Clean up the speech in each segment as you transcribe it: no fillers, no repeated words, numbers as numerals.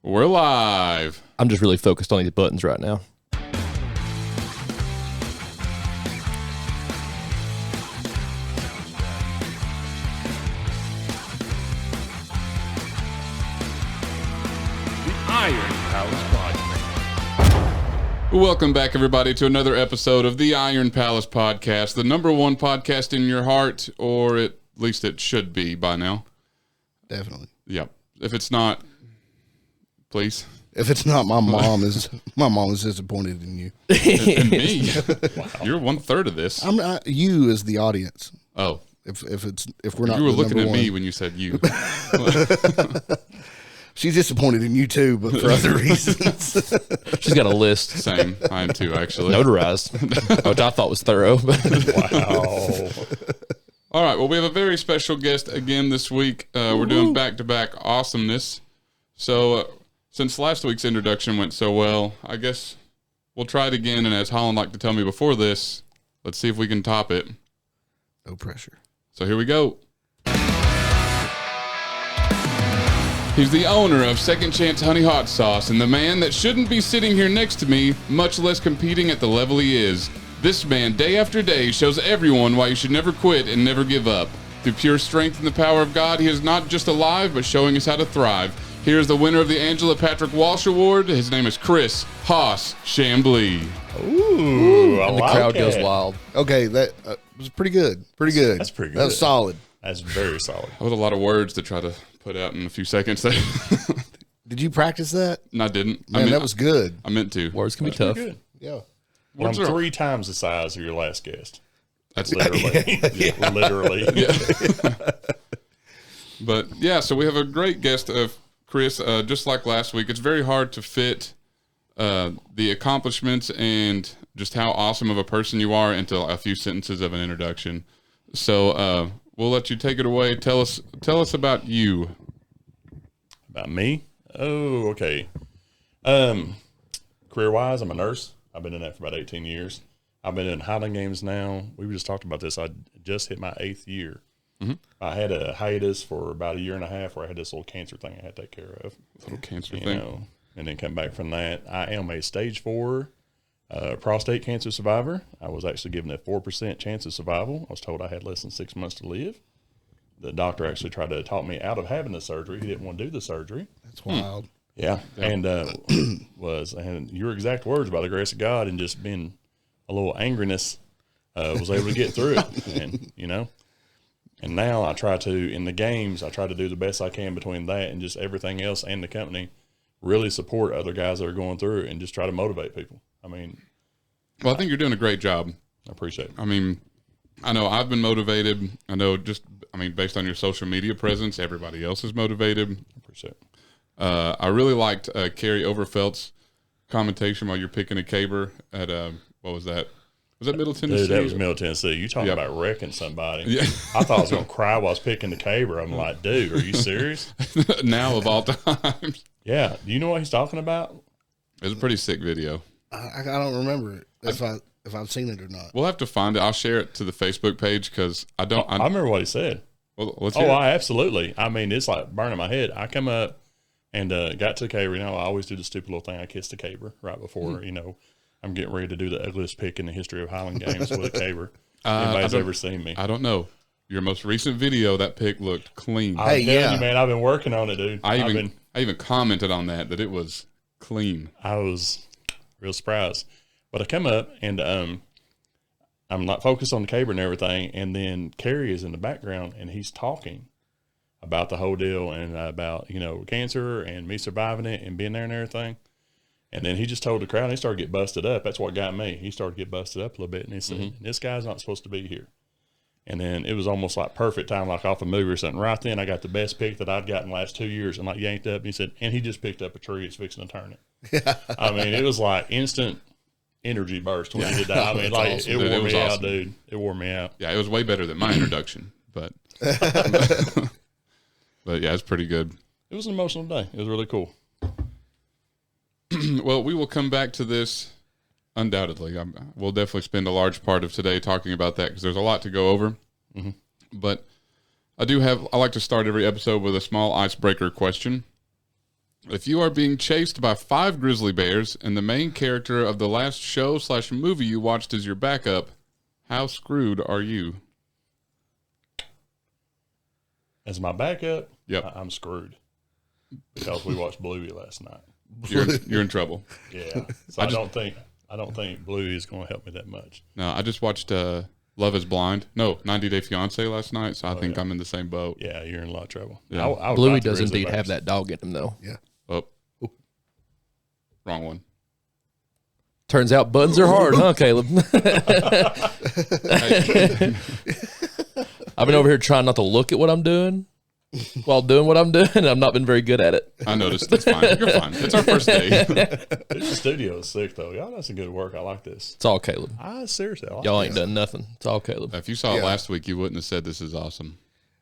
We're live. I'm just really focused on these buttons right now. Iron Palace Podcast. Welcome back, everybody, to another episode of the Iron Palace Podcast, the number one podcast in your heart, or at least it should be by now. Definitely. Yep. If it's not, please. If it's not, my mom is disappointed in you. And me. Wow. You're 1/3 of this. I'm not, you as the audience. Oh. If we're not, you were looking at one. me when you said you. She's disappointed in you too, but for other reasons. She's got a list. Same. I am too, actually. Notarized, which I thought was thorough. Wow. All right. Well, we have a very special guest again this week. We're doing back-to-back awesomeness. So, since last week's introduction went so well, I guess we'll try it again. And as Holland liked to tell me before this, let's see if we can top it. No pressure. So here we go. He's the owner of Second Chance Honey Hot Sauce and the man that shouldn't be sitting here next to me, much less competing at the level he is. This man, day after day, shows everyone why you should never quit and never give up. Through pure strength and the power of God, he is not just alive, but showing us how to thrive. Here's the winner of the Angela Patrick Walsh Award. His name is Chris Haas Chamblee. Ooh, And the crowd goes wild. Okay, that was pretty good. Pretty good. That's pretty That was good. solid. That's very solid. That was a lot of words to try to put out in a few seconds there. Did you practice that? No, I didn't. Man, that was good. I meant to. Words can be Pretty tough. good. Yeah. Well, I'm Words are- 3 times the size of your last guest. That's Literally. Literally. But yeah, so we have a great guest of Chris. Just like last week, it's very hard to fit the accomplishments and just how awesome of a person you are into a few sentences of an introduction. So we'll let you take it away. Tell us about you. About me? Oh, okay. Career-wise, I'm a nurse. I've been in that for about 18 years. I've been in Highland Games now. We just talked about this. I just hit my 8th year. Mm-hmm. I had a hiatus for about 1.5 years where I had this little cancer thing I had to take care of. Little cancer You thing. know, and then come back from that. I am a stage 4 prostate cancer survivor. I was actually given a 4% chance of survival. I was told I had less than 6 months to live. The doctor actually tried to talk me out of having the surgery. He didn't want to do the surgery. That's wild. Yeah. And and your exact words, by the grace of God and just being a little angriness, was able to get through it. And, you know, and now I try to, in the games, I try to do the best I can between that and just everything else and the company, really support other guys that are going through it and just try to motivate people. I mean, Well, I think you're doing a great job. I appreciate it. I mean, I know I've been motivated. I know based on your social media presence, everybody else is motivated. I appreciate it. I really liked Carrie Overfelt's commentation while you're picking a caber at what was that? Was that Middle Tennessee? Dude, that was Middle Tennessee. You talking Yep. about wrecking somebody. Yeah. I thought I was going to cry while I was picking the caber. I'm like, dude, are you serious? Now of all times. Yeah. Do you know what he's talking about? It was a pretty sick video. I don't remember it if I've seen it or not. We'll have to find it. I'll share it to the Facebook page because I don't. I remember what he said. Well, let's hear Oh, it. I absolutely. I mean, it's like burning my head. I come up and got to the caber. You know, I always do the stupid little thing. I kiss the caber right before, you know, I'm getting ready to do the ugliest pick in the history of Highland Games with a caber. Anybody's ever seen me. I don't know. Your most recent video, that pick looked clean. I'm telling yeah. you, man, I've been working on it, dude. I even commented on that it was clean. I was real surprised. But I come up and I'm not focused on the caber and everything. And then Kerry is in the background and he's talking about the whole deal and about, you know, cancer and me surviving it and being there and everything. And then he just told the crowd, and he started to get busted up. That's what got me. He started to get busted up a little bit. And he said, this guy's not supposed to be here. And then it was almost like perfect time, like off a movie or something. Right then, I got the best pick that I'd gotten the last 2 years and like yanked up. And he said, and he just picked up a tree. It's fixing to turn it. I mean, it was like instant energy burst when he did that. I mean, like awesome. it Dude, wore it was me out, awesome. dude. It wore me out. Yeah, it was way better than my introduction, but but yeah, it's pretty good. It was an emotional day. It was really cool. Well, we will come back to this undoubtedly. We'll definitely spend a large part of today talking about that because there's a lot to go over. Mm-hmm. But I like to start every episode with a small icebreaker question. If you are being chased by 5 grizzly bears and the main character of the last show/movie you watched is your backup, how screwed are you? As my backup, Yep. I'm screwed because we watched Bluey last night. You're in trouble. Yeah, so I don't think Bluey is going to help me that much. No, I just watched Love is Blind. No, 90 Day Fiance last night, so I think I'm in the same boat. Yeah, you're in a lot of trouble. Yeah. I would Bluey fight the does grizzly indeed have bears. that dog in him, though. Yeah. Oh. Wrong one. Turns out buttons are hard, huh, Caleb? I've been over here trying not to look at what I'm doing while doing what I'm doing, and I've not been very good at it. I noticed. It's fine. You're fine. It's our first day. This studio is sick, though. Y'all done some good work. I like this. It's all Caleb. Seriously, I like Y'all this. ain't done nothing. It's all Caleb. If you saw it Yeah. last week, you wouldn't have said this is awesome.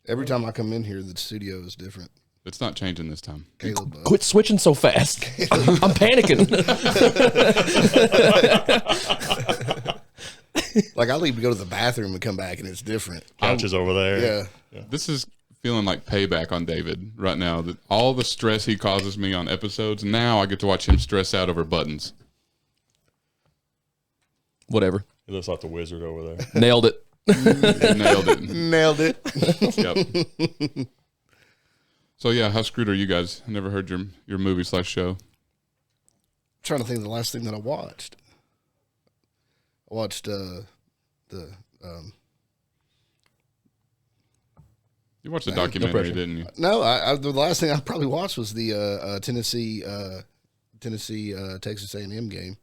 Every time I come in here, the studio is different. It's not changing this time. Caleb, Quit switching so fast. I'm panicking. like I leave to go to the bathroom and come back, and it's different. Couches over there. Yeah. This is feeling like payback on David right now. That all the stress he causes me on episodes, now I get to watch him stress out over buttons. Whatever. He looks like the wizard over there. Nailed it. He nailed it. Nailed it. Yep. So yeah, how screwed are you guys? I never heard your movie/show. Trying to think of the last thing that I watched. I watched You watched the documentary, pressure. didn't you? the last thing I probably watched was the Tennessee Texas A&M game.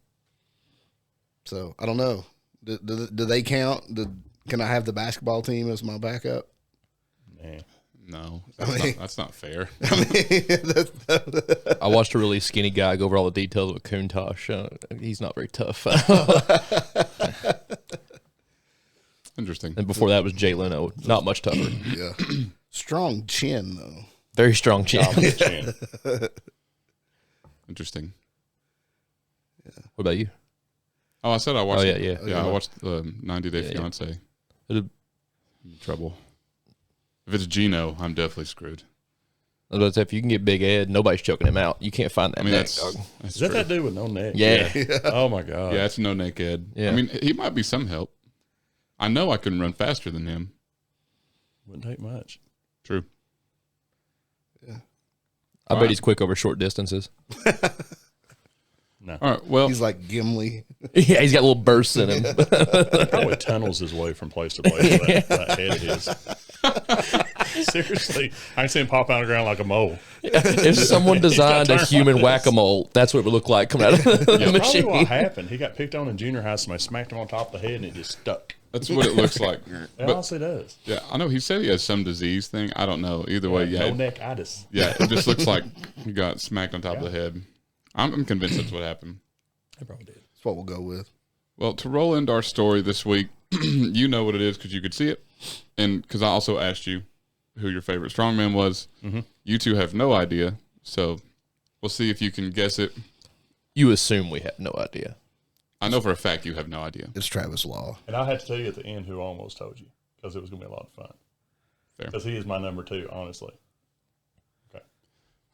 So I don't know. Do they count? Can I have the basketball team as my backup? Man. No, mean- that's not fair. I watched a really skinny guy go over all the details of a Countach. He's not very tough. Interesting. And before that was Jay Leno. Not much tougher. Yeah. Strong chin though. Very strong chin. Dominant chin. Interesting. What about you? Oh, I said I watched. Oh, yeah. Yeah, I watched 90 Day Fiance. It'd- Trouble. If it's Gino, I'm definitely screwed. I was about to say, if you can get Big Ed, nobody's choking him out. You can't find that I mean, neck, that's dog. Is that true. that dude with no neck? Yeah. Oh, my God. Yeah, it's no naked. Yeah. I mean, he might be some help. I know I can run faster than him. Wouldn't take much. True. I bet he's quick over short distances. No. All right. Well, He's like Gimli. Yeah, he's got little bursts in him. Probably tunnels his way from place to place with that head of his. Seriously. I can see him pop out of the ground like a mole. If someone designed a turn human like this. whack-a-mole, that's what it would look like coming out of the Probably machine. what happened. He got picked on in junior high. Somebody smacked him on top of the head and it just stuck. that's what it looks like. It But honestly does. yeah, I know he said he has some disease thing. I don't know. Either way, yeah. No neck-itis. Yeah, it just looks like he got smacked on top of the head. I'm convinced that's what happened. It probably did. That's what we'll go with. Well, to roll into our story this week, you know what it is because you could see it. And because I also asked you who your favorite strongman was. Mm-hmm. You two have no idea. So we'll see if you can guess it. You assume we have no idea. I know for a fact you have no idea. It's Travis Law. And I'll have to tell you at the end who I almost told you because it was going to be a lot of fun. Fair. Because he is my number 2, honestly. Okay.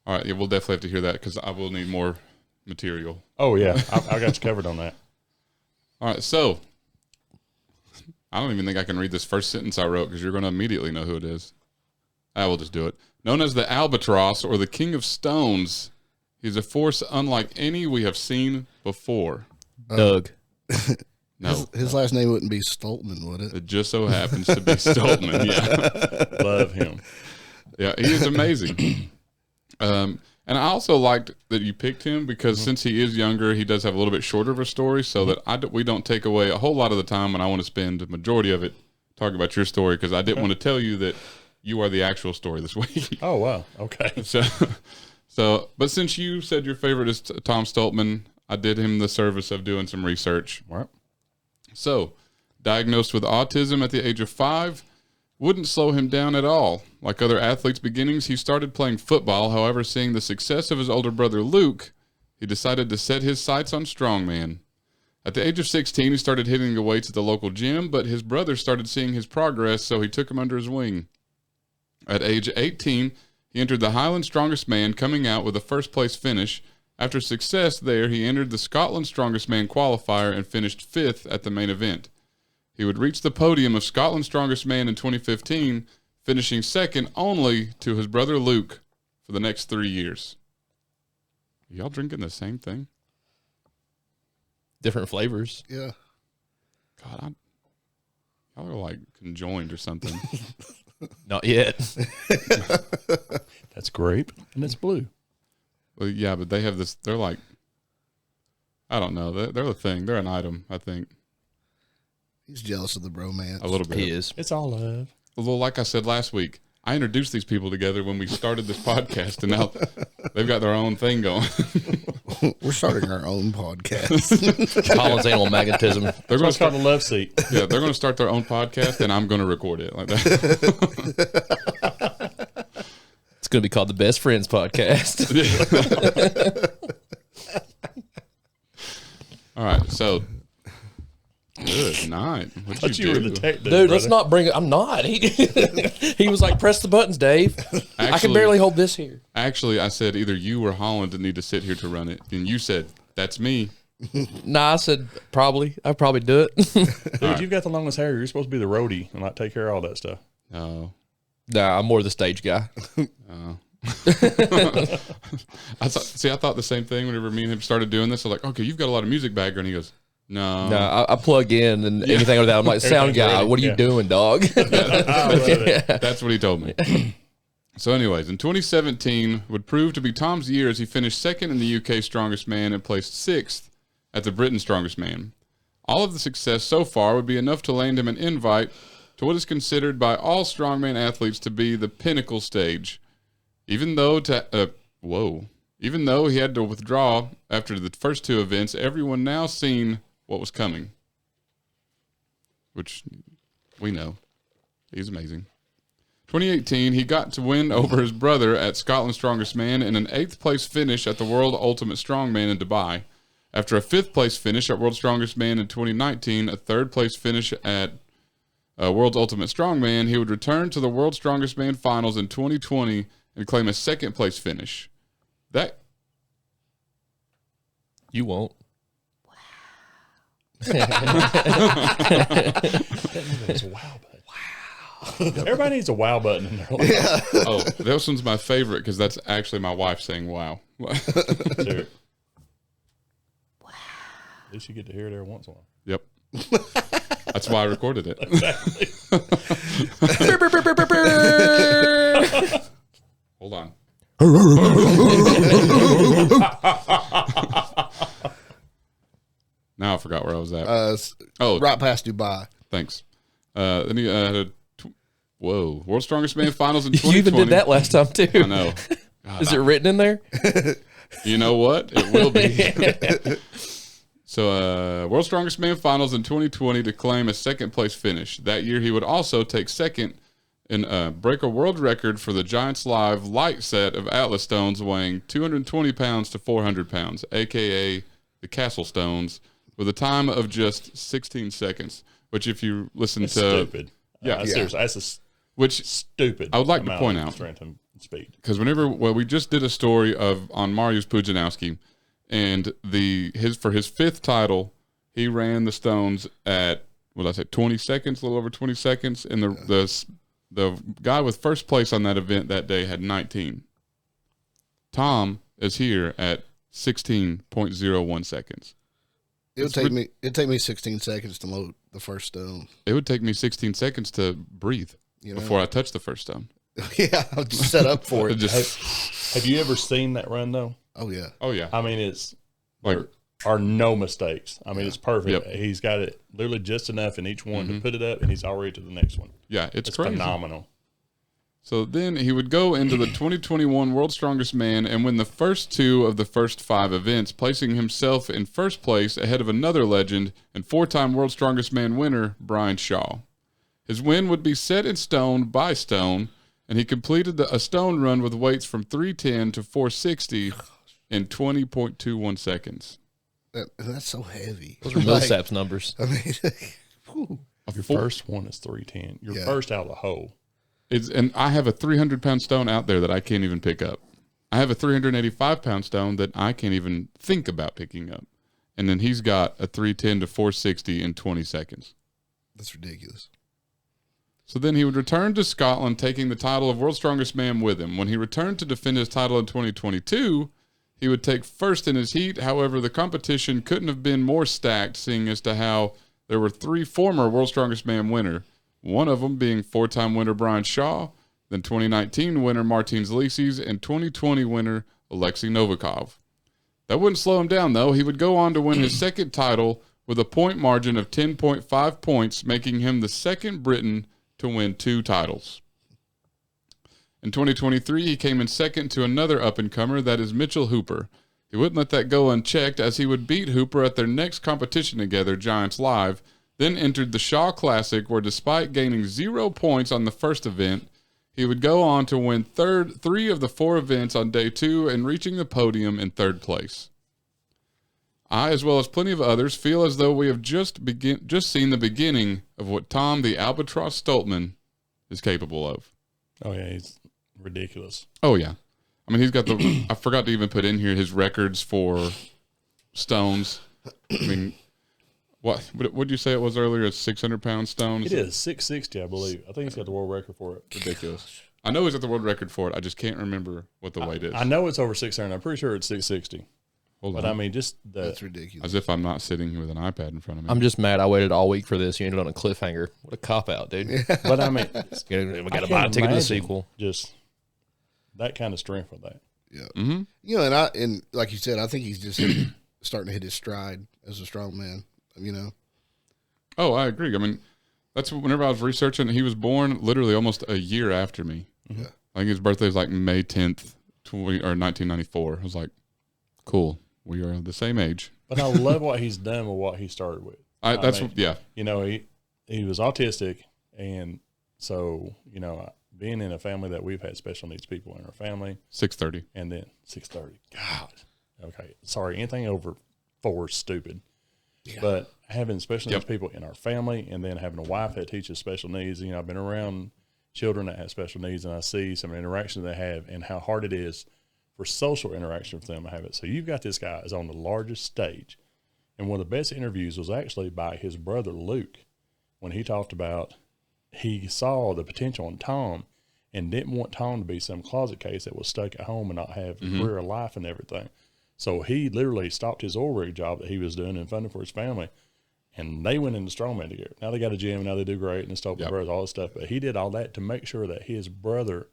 All right. Yeah, we'll definitely have to hear that because I will need more material. Oh, yeah. I got you covered on that. All right. So I don't even think I can read this first sentence I wrote because you're going to immediately know who it is. I will just do it. Known as the Albatross or the King of Stones, he's a force unlike any we have seen before. Doug. No, His last name wouldn't be Stoltman, would it? it just so happens to be Stoltman. Yeah. Love him. Yeah, he is amazing. And I also liked that you picked him because since he is younger, he does have a little bit shorter of a story so that we don't take away a whole lot of the time when I want to spend the majority of it talking about your story because I didn't want to tell you that you are the actual story this week. Oh, wow. Okay. But since you said your favorite is Tom Stoltman, I did him the service of doing some research. All right. So, diagnosed with autism at the age of 5, wouldn't slow him down at all. Like other athletes' beginnings, he started playing football. However, seeing the success of his older brother Luke, he decided to set his sights on strongman. At the age of 16, he started hitting the weights at the local gym, but his brother started seeing his progress, so he took him under his wing. At age 18, He entered the Highland Strongest Man, coming out with a first-place finish. After success there, he entered the Scotland Strongest Man qualifier and finished 5th at the main event. He would reach the podium of Scotland's Strongest Man in 2015, finishing 2nd only to his brother Luke for the next 3 years. Y'all drinking the same thing? Different flavors. Yeah. God, y'all are like conjoined or something. Not yet. That's grape and it's blue. Well, yeah, but they have this. They're like, I don't know. They're a thing. They're an item, I think. He's jealous of the bromance. A little bit. He is. It's all love. Well, like I said last week, I introduced these people together when we started this podcast, and now they've got their own thing going. We're starting our own podcast. Colin's animal magnetism. They're It's going to called start. a love seat. Yeah, they're going to start their own podcast, and I'm going to record it like that. It's going to be called the Best Friends Podcast. All right, so good night. What'd Thought you you were do? the tech dude, Dude, let's brother. not bring it. I'm not. He was like, press the buttons, Dave. I can Actually- barely hold this here. Actually, I said either you or Holland need to sit here to run it, and you said that's me. Nah, I said probably. I'd probably do it. Dude, you've got the longest hair. You're supposed to be the roadie and like take care of all that stuff. No. Nah, I'm more the stage guy. I thought the same thing whenever me and him started doing this. I was like, okay, you've got a lot of music background. He goes, no. Nah, I plug in and anything like that. I'm like, sound Everything's guy, ready. what are you Yeah. doing, dog? I love it. That's what he told me. So anyways, in 2017 would prove to be Tom's year as he finished 2nd in the UK Strongest Man and placed 6th at the Britain Strongest Man. All of the success so far would be enough to land him an invite to what is considered by all strongman athletes to be the pinnacle stage. Even though he had to withdraw after the first 2 events, everyone now seen what was coming. Which we know. He's amazing. 2018, he got to win over his brother at Scotland's Strongest Man in an 8th place finish at the World Ultimate Strongman in Dubai. After a 5th place finish at World Strongest Man in 2019, a 3rd place finish at World's Ultimate Strongman, he would return to the World Strongest Man finals in 2020 and claim a 2nd place finish. That You won't. It's a wow button. Wow. Everybody needs a wow button in their life. oh, this one's my favorite because that's actually my wife saying "wow." Sure. Wow. At least you get to hear it every once in a while. Yep, that's why I recorded it. Hold on. Now I forgot where I was at. Oh, Right past Dubai. thanks. Then he had a World's Strongest Man finals in You 2020. even did that last time, too. I know. God, Is it written in there? You know what? It will be. So, World's Strongest Man finals in 2020 to claim a 2nd place finish. That year, he would also take 2nd and break a world record for the Giants Live light set of Atlas stones weighing 220 pounds to 400 pounds, a.k.a. the Castle Stones, with a time of just 16 seconds, which if you listen It's to... stupid. Yeah. Seriously, that's Which stupid. I would like to amount point of out. strength and speed. Because we just did a story on Mariusz Pudzianowski, and for his 5th title, he ran the stones at 20 seconds, a little over 20 seconds, and the guy with first place on that event that day had 19. Tom is here at 16.01 seconds. It'd take me 16 seconds to load the first stone. It would take me 16 seconds to breathe before I touch the first stone. Yeah, I'll just set up for it. Have you ever seen that run though? Oh yeah. Oh yeah. I mean, it's Like- there are no mistakes. I mean, it's perfect. Yep. He's got it literally just enough in each one to put it up, and he's already to the next one. Yeah, it's It's crazy. phenomenal. So then he would go into the 2021 World's Strongest Man and win the first 2 of the first 5 events, placing himself in first place ahead of another legend and 4-time World's Strongest Man winner, Brian Shaw. His win would be set in stone by stone, and he completed a stone run with weights from 310 to 460 in 20.21 seconds. That's so heavy. Those are Millsap's numbers. I mean, whew. Your first one is 310. You're Yeah. first out of the hole. And I have a 300-pound stone out there that I can't even pick up. I have a 385-pound stone that I can't even think about picking up. And then he's got a 310 to 460 in 20 seconds. That's ridiculous. So then he would return to Scotland, taking the title of World's Strongest Man with him. When he returned to defend his title in 2022, he would take first in his heat. However, the competition couldn't have been more stacked, seeing as to how there were 3 former World's Strongest Man winner, one of them being 4-time winner Brian Shaw, then 2019 winner Martins Licis, and 2020 winner Alexei Novikov. That wouldn't slow him down, though. He would go on to win his second title with a point margin of 10.5 points, making him the second Briton to win 2 titles. In 2023, he came in second to another up-and-comer, that is Mitchell Hooper. He wouldn't let that go unchecked, as he would beat Hooper at their next competition together, Giants Live, then entered the Shaw Classic, where despite gaining 0 points on the first event, he would go on to win 3 of the 4 events on day 2 and reaching the podium in 3rd place. I, as well as plenty of others, feel as though we have just seen the beginning of what Tom the Albatross Stoltman is capable of. Oh, yeah, he's ridiculous. Oh, yeah. I mean, he's got the... I forgot to even put in here his records for stones. I mean, what did you say it was earlier? A 600-pound stone? It is 660, I believe. I think he's got the world record for it. Ridiculous. I know he's got the world record for it. I just can't remember what the weight is. I know it's over 600. I'm pretty sure it's 660. Hold but on. I mean, that's ridiculous. As if I'm not sitting here with an iPad in front of me. I'm just mad I waited all week for this. You ended on a cliffhanger. What a cop-out, dude. But I mean, We got to buy a ticket to the sequel. Just that kind of strength with that. Yeah. Mm-hmm. You know, and like you said, I think he's just starting to hit his stride as a strong man, you know. Oh, I agree. I mean, that's whenever I was researching, he was born literally almost a year after me. Yeah. I think his birthday was like May 10th, 1994. I was like, cool. We are the same age. But I love what he's done with what he started with. Yeah. You know, he was autistic, and so, you know, being in a family that we've had special needs people in our family. 6:30. And then 6:30. God. Okay. Sorry. Anything over 4 is stupid. Yeah. But having special needs people in our family, and then having a wife that teaches special needs. You know, I've been around children that have special needs, and I see some interactions they have and how hard it is for social interaction for them to have it. So you've got this guy is on the largest stage. And one of the best interviews was actually by his brother Luke, when he talked about he saw the potential in Tom and didn't want Tom to be some closet case that was stuck at home and not have a career or life and everything. So he literally stopped his oil rig job that he was doing and funding for his family, and they went into strongman together. Now they got a gym, now they do great, and it's Stoltman Brothers, all this stuff. But he did all that to make sure that his brother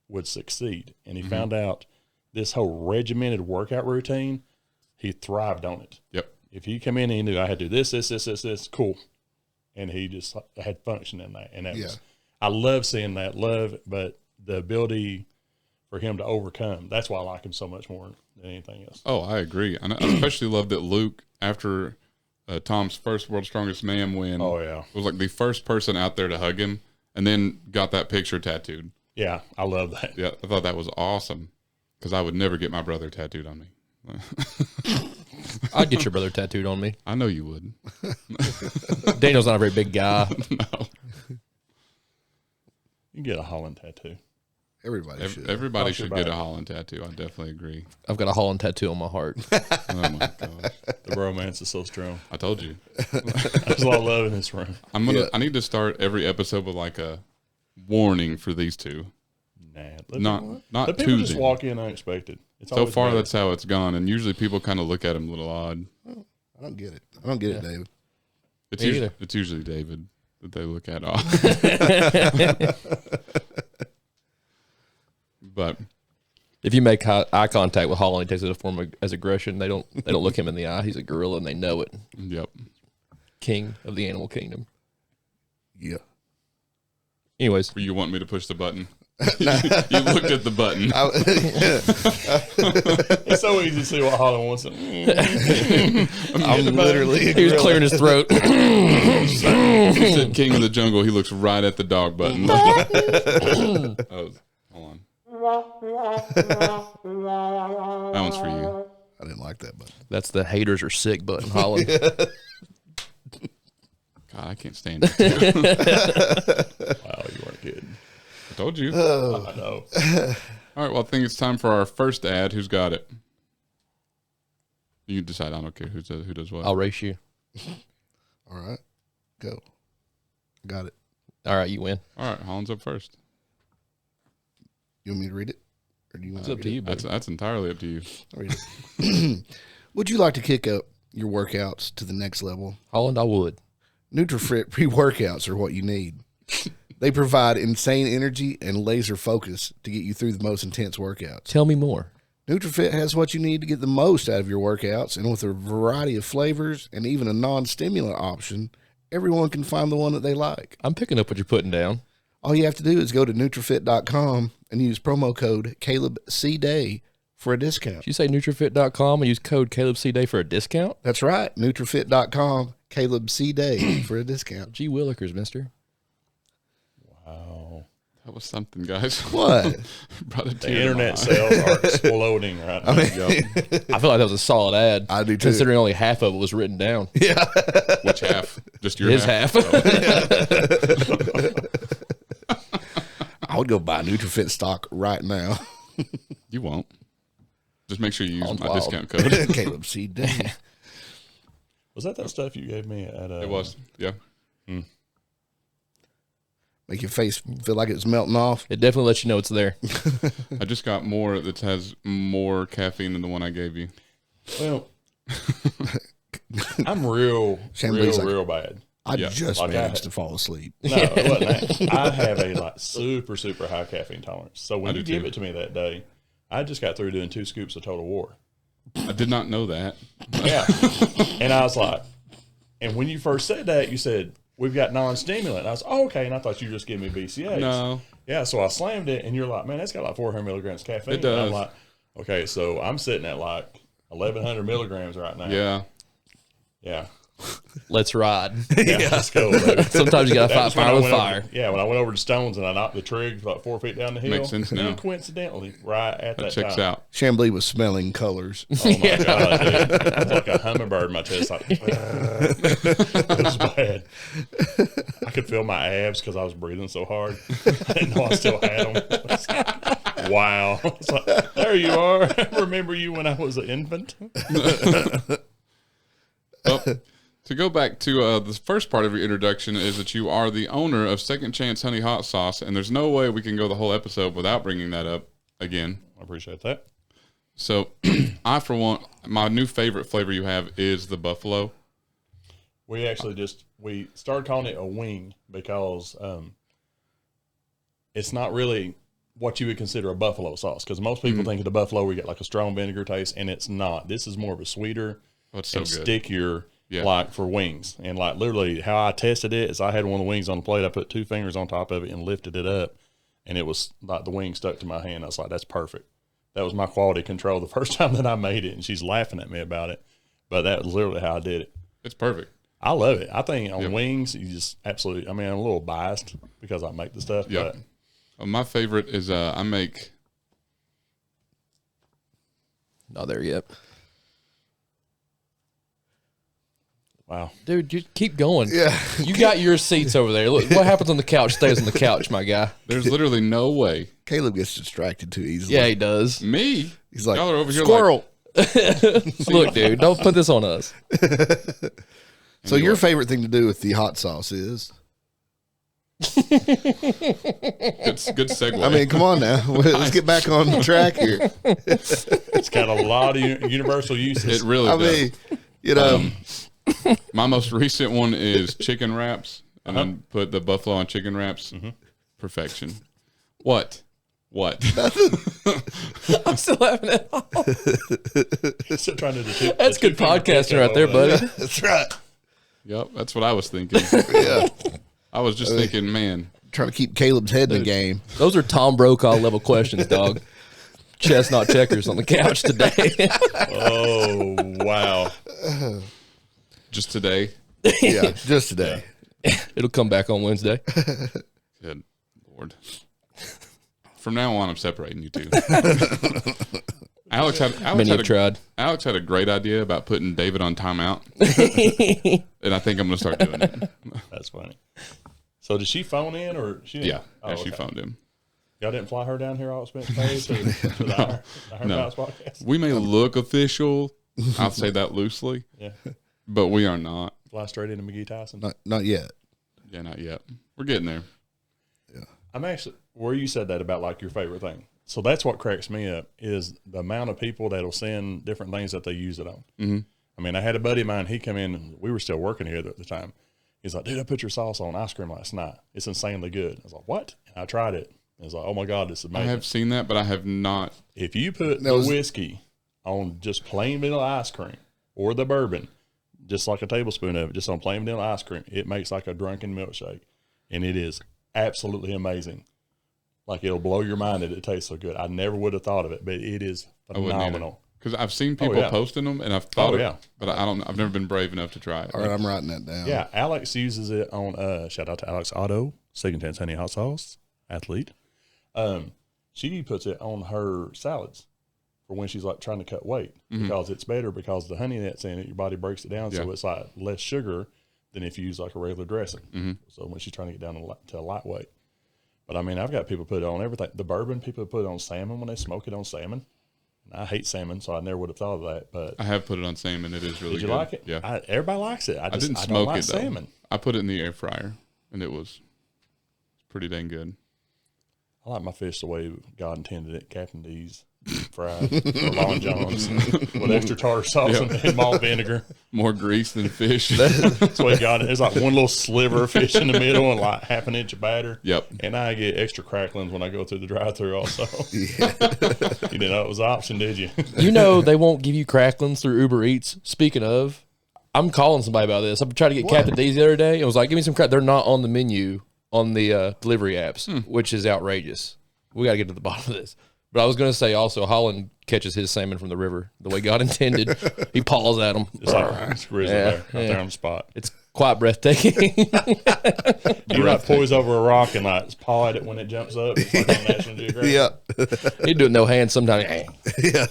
would succeed. And he found out this whole regimented workout routine, he thrived on it. Yep. If he come in and he knew I had to do this, cool. And he just had function in that. And that was, I love seeing that but the ability for him to overcome, that's why I like him so much more than anything else. Oh, I agree. And I especially love that Luke, after Tom's first World's Strongest Man win, was like the first person out there to hug him, and then got that picture tattooed. Yeah, I love that. Yeah, I thought that was awesome, because I would never get my brother tattooed on me. I'd get your brother tattooed on me. I know you would. Daniel's not a very big guy. No. You can get a Holland tattoo. Everybody should. Everybody should get a Holland tattoo. I definitely agree. I've got a Holland tattoo on my heart. Oh my gosh. The bromance is so strong. I told you. There's a lot of love in this room. I need to start every episode with like a warning for these two. Nah. Not people Tuesday. just walk in unexpected. It's so far, that's how it's gone. And usually people kind of look at him a little odd. I don't get it. I don't get it, David. It's usually David that they look at odd. But if you make eye contact with Holland, he takes it as a form as aggression. They don't look him in the eye. He's a gorilla, and they know it. Yep. King of the animal kingdom. Yeah. Anyways, you want me to push the button? You looked at the button. It's so easy to see what Holland wants. I'm literally. He was clearing his throat. He said "King of the Jungle." He looks right at the dog button. Hold on. That one's for you. I didn't like that button. That's the haters are sick button, Holland. God, I can't stand it. Wow, you weren't good. told you. I know. All right, well, I think it's time for our first ad. Who's got it? You decide. I don't care who does what. I'll race you. All right, go. Got it. All right, you win. All right, Holland's up first. You want me to read it? Or do you want It's up to you, buddy. That's entirely up to you. I'll read it. Would you like to kick up your workouts to the next level? Holland, I would. NutriFit pre-workouts are what you need. They provide insane energy and laser focus to get you through the most intense workouts. Tell me more. NutriFit has what you need to get the most out of your workouts, and with a variety of flavors and even a non-stimulant option, everyone can find the one that they like. I'm picking up what you're putting down. All you have to do is go to NutriFit.com and use promo code CalebCDay for a discount. Did you say NutriFit.com and use code CalebCDay for a discount? That's right, NutriFit.com, CalebCDay for a discount. Gee willikers, mister. Wow. That was something, guys. What? Brought a The tear to internet my eye. sales are exploding right now. I feel like that was a solid ad. I do too. Considering only half of it was written down. Yeah. Which half? Just your His half? half. I would go buy NutriFit stock right now. You won't. Just make sure you use Holland's my wild. discount code. CalebCDay. Was that stuff you gave me at It was. Yeah. Make your face feel like it's melting off. It definitely lets you know it's there. I just got more that has more caffeine than the one I gave you. Well, I'm real Chamblee's real bad. I Yeah. just Like managed to fall asleep. No, it wasn't that. I have a like super high caffeine tolerance. So I when do you give too. it to me that day, I just got through doing 2 scoops of Total War. I did not know that. Yeah. And I was like, and when you first said that, you said, we've got non-stimulant. And I was, oh, okay. And I thought you just give me BCAAs. No. Yeah. So I slammed it, and you're like, man, that's got like 400 milligrams of caffeine. It does. And I'm like, okay, so I'm sitting at like 1,100 milligrams right now. Yeah. Yeah. Let's ride. Yeah. Let's go, baby. Sometimes you got to That fight was when fire I with went over- fire. yeah, when I went over to Stones and I knocked the trig about 4 feet down the hill. Makes sense now. And coincidentally, right at that Checks time. out. Chamblee was smelling colors. Oh my God, dude. It was like a hummingbird in my chest. Like, it was bad. I could feel my abs because I was breathing so hard. I didn't know I still had them. Wow. It's like, there you are. I remember you when I was an infant. Well, to go back to the first part of your introduction is that you are the owner of Second Chance Honey Hot Sauce, and there's no way we can go the whole episode without bringing that up again. I appreciate that. So, I, for one, my new favorite flavor you have is the buffalo. We actually we started calling it a wing because it's not really what you would consider a buffalo sauce. Because most people think of the buffalo where you get like a strong vinegar taste, and it's not. This is more of a sweeter Oh, it's so and good. stickier, Yeah. like for wings. And like literally how I tested it is I had one of the wings on the plate. I put 2 fingers on top of it and lifted it up, and it was like the wing stuck to my hand. I was like, that's perfect. That was my quality control the first time that I made it, and she's laughing at me about it. But that was literally how I did it. It's perfect. I love it. I think on Yep. wings, you just absolutely, I mean, I'm a little biased because I make the stuff, Yep. My favorite is I make. Not there yet. wow. Dude, just keep going. Yeah. You got your seats over there. Look, what happens on the couch stays on the couch, my guy. There's literally no way. Caleb gets distracted too easily. Yeah, he does. Me? He's like, Y'all are over here squirrel. Look, dude, don't put this on us. So your favorite thing to do with the hot sauce is? It's a good segue. I mean, come on now. Let's get back on track here. It's got a lot of universal uses. it really I does. mean, you know, My most recent one is chicken wraps, and then put the buffalo on chicken wraps. Perfection. What? I'm still laughing at Still trying to That's good podcasting right there, buddy. that's right. Yep, that's what I was thinking. Yeah. I was just thinking, man, Trying to keep Caleb's head in the game. Those are Tom Brokaw level questions, dog. Chestnut checkers on the couch today. Oh, wow. just today. Yeah, just today. It'll come back on Wednesday. Good Lord. From now on, I'm separating you two. Alex Many have tried. Alex had a great idea about putting David on timeout, and I think I'm going to start doing it. That's funny. So did she phone in or she didn't? Yeah, Oh, she okay. phoned him. Y'all didn't fly her down here all expense paid to the Iron No. House podcast? We may look official. I'll say that loosely, Yeah. but we are not. Fly straight into McGee Tyson? Not yet. Yeah, not yet. We're getting there. I'm actually, where you said that about like your favorite thing. So that's what cracks me up is the amount of people that'll send different things that they use it on. Mm-hmm. I mean, I had a buddy of mine, he come in, and we were still working here at the time. He's like, dude, I put your sauce on ice cream last night. It's insanely good. I was like, what? And I tried it. I was like, oh my God, this is I amazing. have seen that, but I have not. If you put the whiskey on just plain vanilla ice cream or the bourbon, just like a tablespoon of it, just on plain vanilla ice cream, it makes like a drunken milkshake. And it is absolutely amazing. Like, it'll blow your mind that it tastes so good. I never would have thought of it, but it is phenomenal. Because I've seen people posting them, and I've thought but I've never been brave enough to try it. All right, I'm writing that down. Yeah, Alex uses it on, shout out to Alex Otto, Second Chance Honey Hot Sauce, athlete. She puts it on her salads for when she's like trying to cut weight because it's better because the honey that's in it, your body breaks it down. So it's like less sugar than if you use like a regular dressing. So when she's trying to get down to a lightweight. But I mean, I've got people put it on everything. The bourbon, people put it on salmon when they smoke it on salmon. And I hate salmon, so I never would have thought of that. But I have put it on salmon. It is really good. Did you like it? Yeah. Everybody likes it. I didn't don't smoke like it, though. salmon. I put it in the air fryer, and it was pretty dang good. I like my fish the way God intended it. Captain D's fried or Long John's with extra tartar sauce and malt vinegar. More grease than fish. That's the way God. There's like one little sliver of fish in the middle and like half an inch of batter. Yep. And I get extra cracklings when I go through the drive-thru also. You didn't know it was an option, did you? You know they won't give you cracklings through Uber Eats. Speaking of, I'm calling somebody about this. I'm trying to get Captain D's the other day. And was like, give me some crack. They're not on the menu on the delivery apps, which is outrageous. We got to get to the bottom of this. But I was going to say also, Holland catches his salmon from the river the way God intended. He paws at them. It's like it's grizzly there, right there on the spot. It's quite breathtaking. Do you like poise over a rock and like paw at it when it jumps up? It's like on National Geographic. Yeah. He'd do it no hands sometimes. Yeah.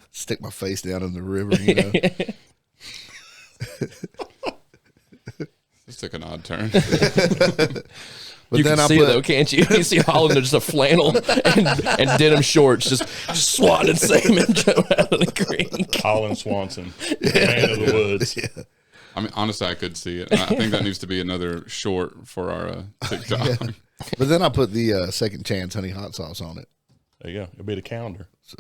Stick my face down in the river, you know. This took an odd turn. But You then can see it though, can't you? You see Holland in just a flannel and denim shorts, just swatting salmon out of the creek. Holland Swanson, man of the woods. Yeah. I mean, honestly, I could see it. And I think that needs to be another short for our TikTok. Yeah. But then I put the Second Chance Honey Hot Sauce on it. There you go. It'll be the calendar. So,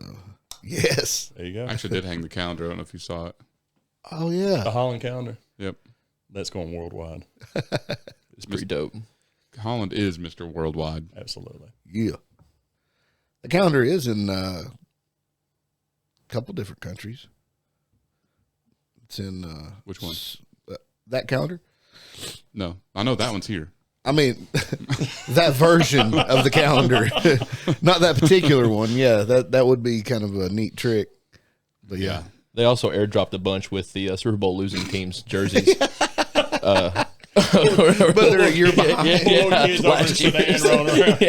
yes. There you go. I actually did hang the calendar. I don't know if you saw it. Oh, yeah. The Holland calendar. Yep. That's going worldwide. It's pretty dope. Holland is Mr. Worldwide. Absolutely. Yeah. The calendar is in a couple different countries. It's in Which one? That calendar? No, I know that one's here. I mean, that version of the calendar, not that particular one. Yeah, that would be kind of a neat trick. But yeah, They also airdropped a bunch with the Super Bowl losing teams jerseys. but they're a year behind. Little kids over in Sudan rolling around.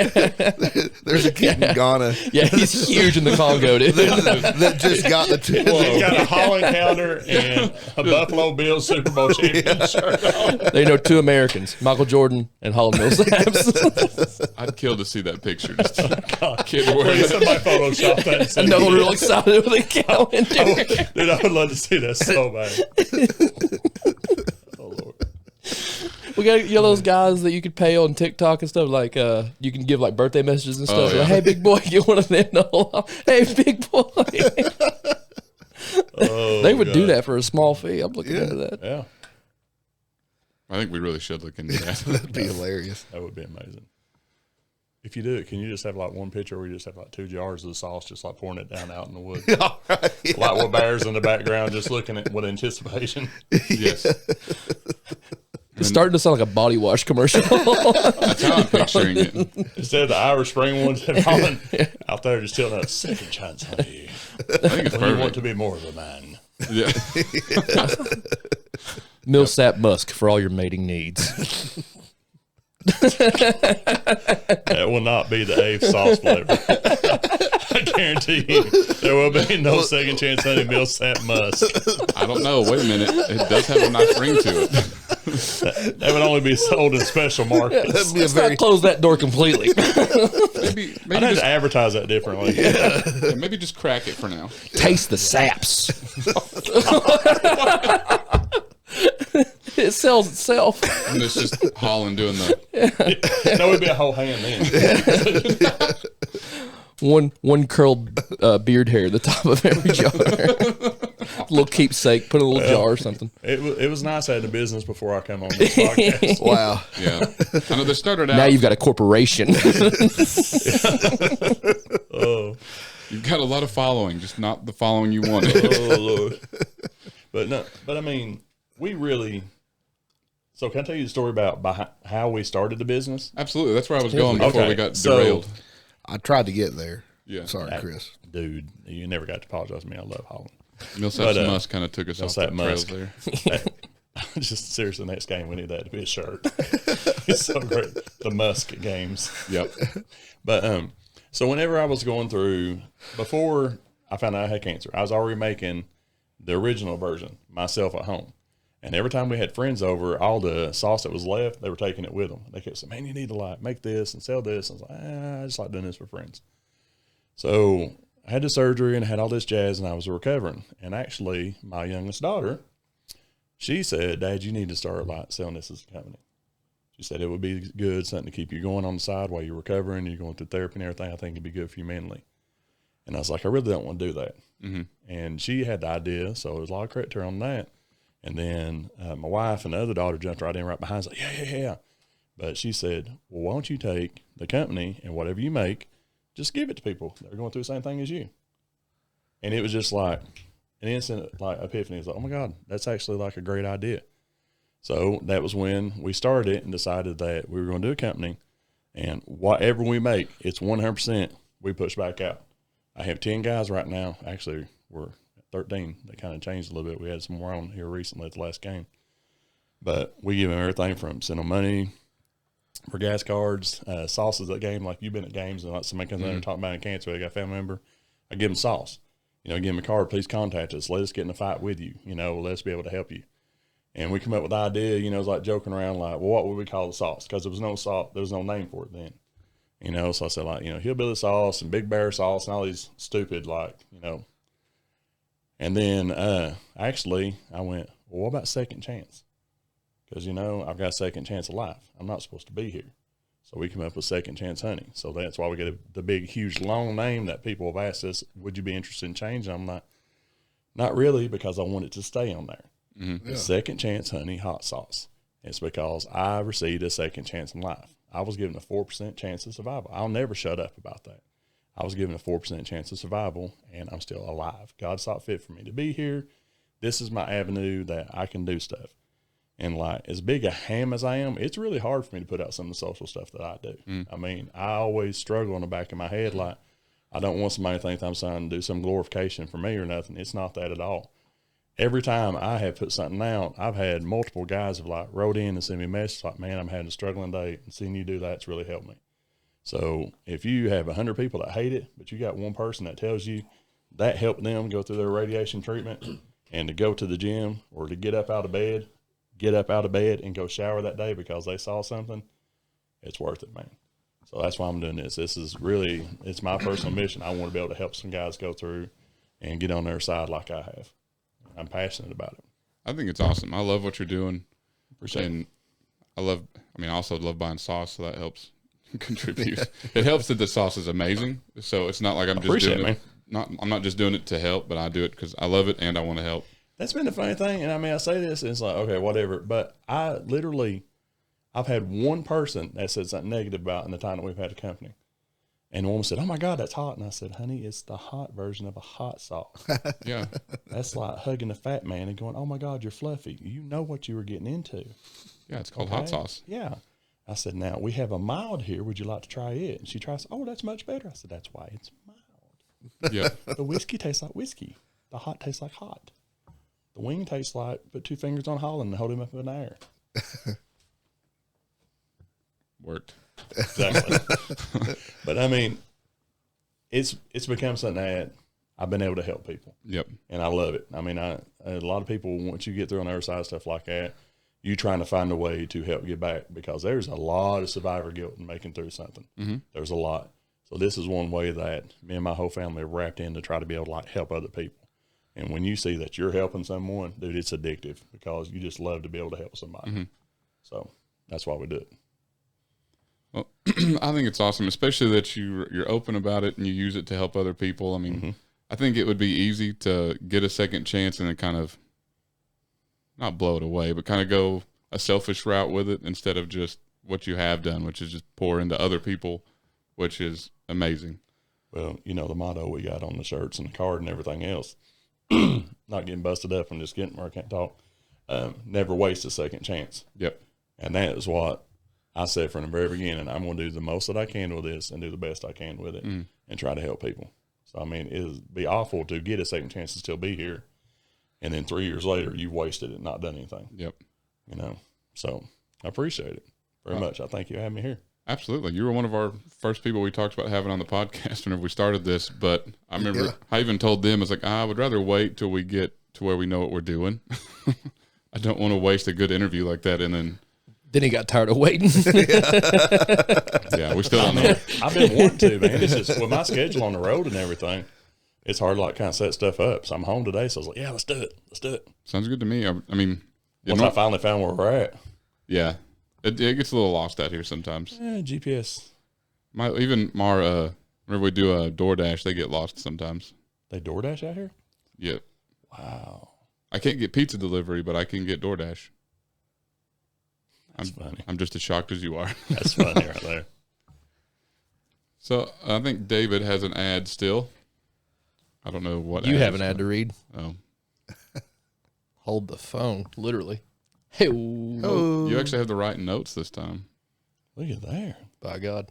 There's a kid in Ghana Yeah, he's huge in the Congo, dude. that just got the two. He's got a Holland calendar and a Buffalo Bills Super Bowl champion shirt on. They know two Americans, Michael Jordan and Holland Millsaps. I'd kill to see that picture. Just a kid wearing Please, it. somebody Photoshop that and send No it one to real me. excited with the calendar. Dude, I would love to see that so bad. Oh, Lord. We got those guys that you could pay on TikTok and stuff. Like you can give like birthday messages and stuff. yeah. Like, hey, big boy, get one of them. Hey, big boy. Oh, They would do God. that for a small fee. I'm looking into that. Yeah, I think we really should look into that. That'd be hilarious. that would be amazing. If you do it, can you just have like one picture where you just have like 2 jars of the sauce, just like pouring it down out in the woods? All right. Yeah. Like with bears in the background, just looking at with anticipation. Yes. It's starting to sound like a body wash commercial. That's how I'm picturing it. Instead of the Irish Spring ones, have Holland out there just telling us second chance, honey. I think it's When you want perfect. to be more of a man. Yeah. Millsap Musk for all your mating needs. That will not be the Ave sauce flavor. I guarantee you, there will be no second chance honey Millsap Musk. I don't know. Wait a minute. It does have a nice ring to it. That would only be sold in special markets. That'd be a Let's very not close that door completely. Maybe I'd have just, to advertise that differently. yeah, maybe just crack it for now. Taste the saps. It sells itself. And it's just Holland doing the. That would be a whole hand then. One curled beard hair at the top of every jar. Little keepsake, put in a little jar or something. It was nice having a business before I come on this podcast. wow. Yeah, I know they started out. Now you've got a corporation. Oh, You've got a lot of following, just not the following you wanted. oh Lord. But I mean, we really. So can I tell you the story about how we started the business? Absolutely, that's where I was going before Okay, we got so- derailed. I tried to get there. Yeah. Sorry, Chris. Dude, you never got to apologize to me. I love Holland. Millsap's but, Musk kind of took us off the Millsap trails Musk. there. Just seriously, next game we need that to be a shirt. It's so great. The Musk games. Yep. But so whenever I was going through, before I found out I had cancer, I was already making the original version myself at home. And every time we had friends over, all the sauce that was left, they were taking it with them. They kept saying, man, you need to like make this and sell this. And I was like, I just like doing this for friends. So I had the surgery and I had all this jazz and I was recovering. And actually my youngest daughter, she said, Dad, you need to start like selling this as a company. She said it would be good, something to keep you going on the side while you're recovering, you're going through therapy and everything. I think it'd be good for you mentally. And I was like, I really don't want to do that. Mm-hmm. And she had the idea, so it was a lot of credit to her on that. And then my wife and the other daughter jumped right in right behind. I was like, yeah. But she said, well, why don't you take the company and whatever you make, just give it to people that are going through the same thing as you. And it was just like an instant like epiphany. It's like, oh my God, that's actually like a great idea. So that was when we started it and decided that we were going to do a company, and whatever we make, it's 100% we push back out. I have 10 guys right now. Actually, we're 13. They kind of changed a little bit. We had some more on here recently at the last game. But we give them everything from send them money for gas cards, sauces at game. Like you've been at games and like somebody comes in there talking about cancer, they got a family member. I give them sauce. Give them a card. Please contact us. Let us get in a fight with you. Let us be able to help you. And we come up with the idea, it was like joking around like, well, what would we call the sauce? Because there was no sauce. There was no name for it then. So I said like, hillbilly sauce and big bear sauce and all these stupid And then actually I went, well, what about second chance? Because, I've got a second chance of life. I'm not supposed to be here. So we come up with second chance honey. So that's why we get the big, huge, long name that people have asked us, would you be interested in changing? I'm not really, because I want it to stay on there. Mm-hmm. Yeah. Second chance honey hot sauce. It's because I received a second chance in life. I was given a 4% chance of survival. I'll never shut up about that. I was given a 4% chance of survival, and I'm still alive. God saw fit for me to be here. This is my avenue that I can do stuff. And like as big a ham as I am, it's really hard for me to put out some of the social stuff that I do. I always struggle in the back of my head. Like I don't want somebody to think I'm trying to do some glorification for me or nothing. It's not that at all. Every time I have put something out, I've had multiple guys have like wrote in and sent me a message like, man, I'm having a struggling day, and seeing you do that's really helped me. So if you have 100 people that hate it, but you got one person that tells you that helped them go through their radiation treatment and to go to the gym or to get up out of bed and go shower that day because they saw something, it's worth it, man. So that's why I'm doing this. This is really, it's my personal mission. I want to be able to help some guys go through and get on their side like I have. I'm passionate about it. I think it's awesome. I love what you're doing. Appreciate it. I also love buying sauce, so that helps contribute. It helps that the sauce is amazing. So it's not like I'm just doing it. I'm not just doing it to help, but I do it because I love it and I want to help. That's been the funny thing. And I say this and it's like, okay, whatever. But I've had one person that said something negative about in the time that we've had a company. And the woman said, oh my God, that's hot. And I said, honey, it's the hot version of a hot sauce. Yeah. That's like hugging a fat man and going, oh my God, you're fluffy. You know what you were getting into. Yeah, it's called hot sauce. Yeah. I said, now we have a mild here. Would you like to try it? And she tries, oh, that's much better. I said, that's why it's mild. Yeah. The whiskey tastes like whiskey. The hot tastes like hot. The wing tastes like put two fingers on Holland and hold him up in the air. Worked. Exactly. But it's become something that I've been able to help people. Yep. And I love it. A lot of people, once you get through on the other side of stuff like that, you trying to find a way to help get back, because there's a lot of survivor guilt in making through something. Mm-hmm. There's a lot. So this is one way that me and my whole family are wrapped in to try to be able to like help other people. And when you see that you're helping someone, dude, it's addictive because you just love to be able to help somebody. Mm-hmm. So that's why we do it. Well, I think it's awesome, especially that you're open about it and you use it to help other people. I mean, I think it would be easy to get a second chance and then kind of not blow it away, but kind of go a selfish route with it instead of just what you have done, which is just pour into other people, which is amazing. Well, you know, the motto we got on the shirts and the card and everything else, not getting busted up and just getting where I can't talk, never waste a second chance. Yep. And that is what I said from the very beginning. I'm going to do the most that I can with this and do the best I can with it and try to help people. So, I mean, it would be awful to get a second chance to still be here. And then 3 years later, you've wasted it and not done anything. Yep. You know, so I appreciate it very much. I thank you for having me here. Absolutely. You were one of our first people we talked about having on the podcast whenever we started this. But I remember I even told them, I was like, I would rather wait till we get to where we know what we're doing. I don't want to waste a good interview like that. And then he got tired of waiting. Yeah, we still don't know. I've been wanting to, man. It's just with my schedule on the road and everything, it's hard to like kind of set stuff up. So I'm home today, so I was like, yeah, let's do it. Let's do it. Sounds good to me. I mean, Once I finally found where we're at. Yeah. It gets a little lost out here sometimes. GPS. Whenever we do a DoorDash, they get lost sometimes. They DoorDash out here? Yep. Wow. I can't get pizza delivery, but I can get DoorDash. That's funny. I'm just as shocked as you are. That's funny right there. So I think David has an ad still. I don't know what you have an ad to read. Oh. Hold the phone, literally. Hey, you actually have the right notes this time. Look at there. By God.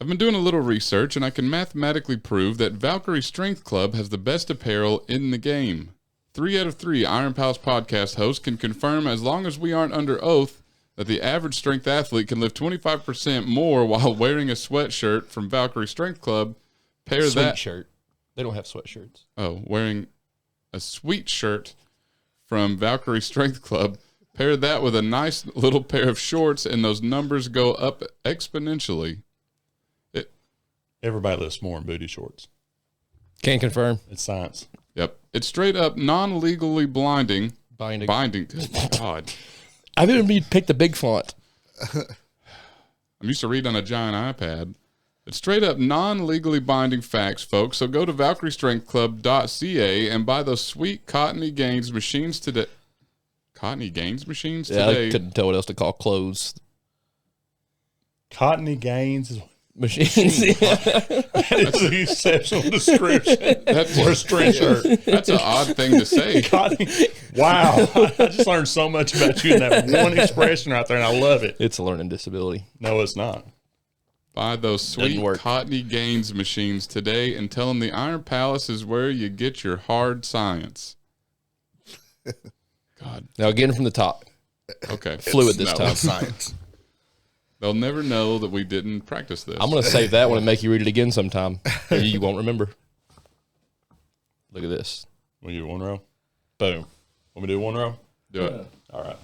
I've been doing a little research, and I can mathematically prove that Valkyrie Strength Club has the best apparel in the game. 3 out of 3 Iron Palace podcast hosts can confirm, as long as we aren't under oath, that the average strength athlete can lift 25% more while wearing a sweatshirt from Valkyrie Strength Club. Sweatshirt. They don't have sweatshirts. Oh, wearing a sweet shirt from Valkyrie Strength Club. Pair that with a nice little pair of shorts, and those numbers go up exponentially. Everybody lifts more in booty shorts. Can't confirm. It's science. Yep. It's straight up non-legally binding. Binding. Good God. I didn't even pick the big font. I'm used to reading on a giant iPad. It's straight up non-legally binding facts, folks. So go to ValkyrieStrengthClub.ca and buy those sweet Cottony Gains machines today. Cottony Gains machines today? I couldn't tell what else to call clothes. Cottony Gains Machines. That is an exceptional description. That's for a strength shirt. That's an odd thing to say. Cottony. Wow. I just learned so much about you in that one expression right there, and I love it. It's a learning disability. No, it's not. Buy those sweet Cottony Gains machines today and tell them the Iron Palace is where you get your hard science. God. Now, again from the top. Okay. Fluid this time. Science. They'll never know that we didn't practice this. I'm going to save that one and make you read it again sometime. You won't remember. Look at this. Want to do one row? Boom. Want me to do one row? Do it. All right.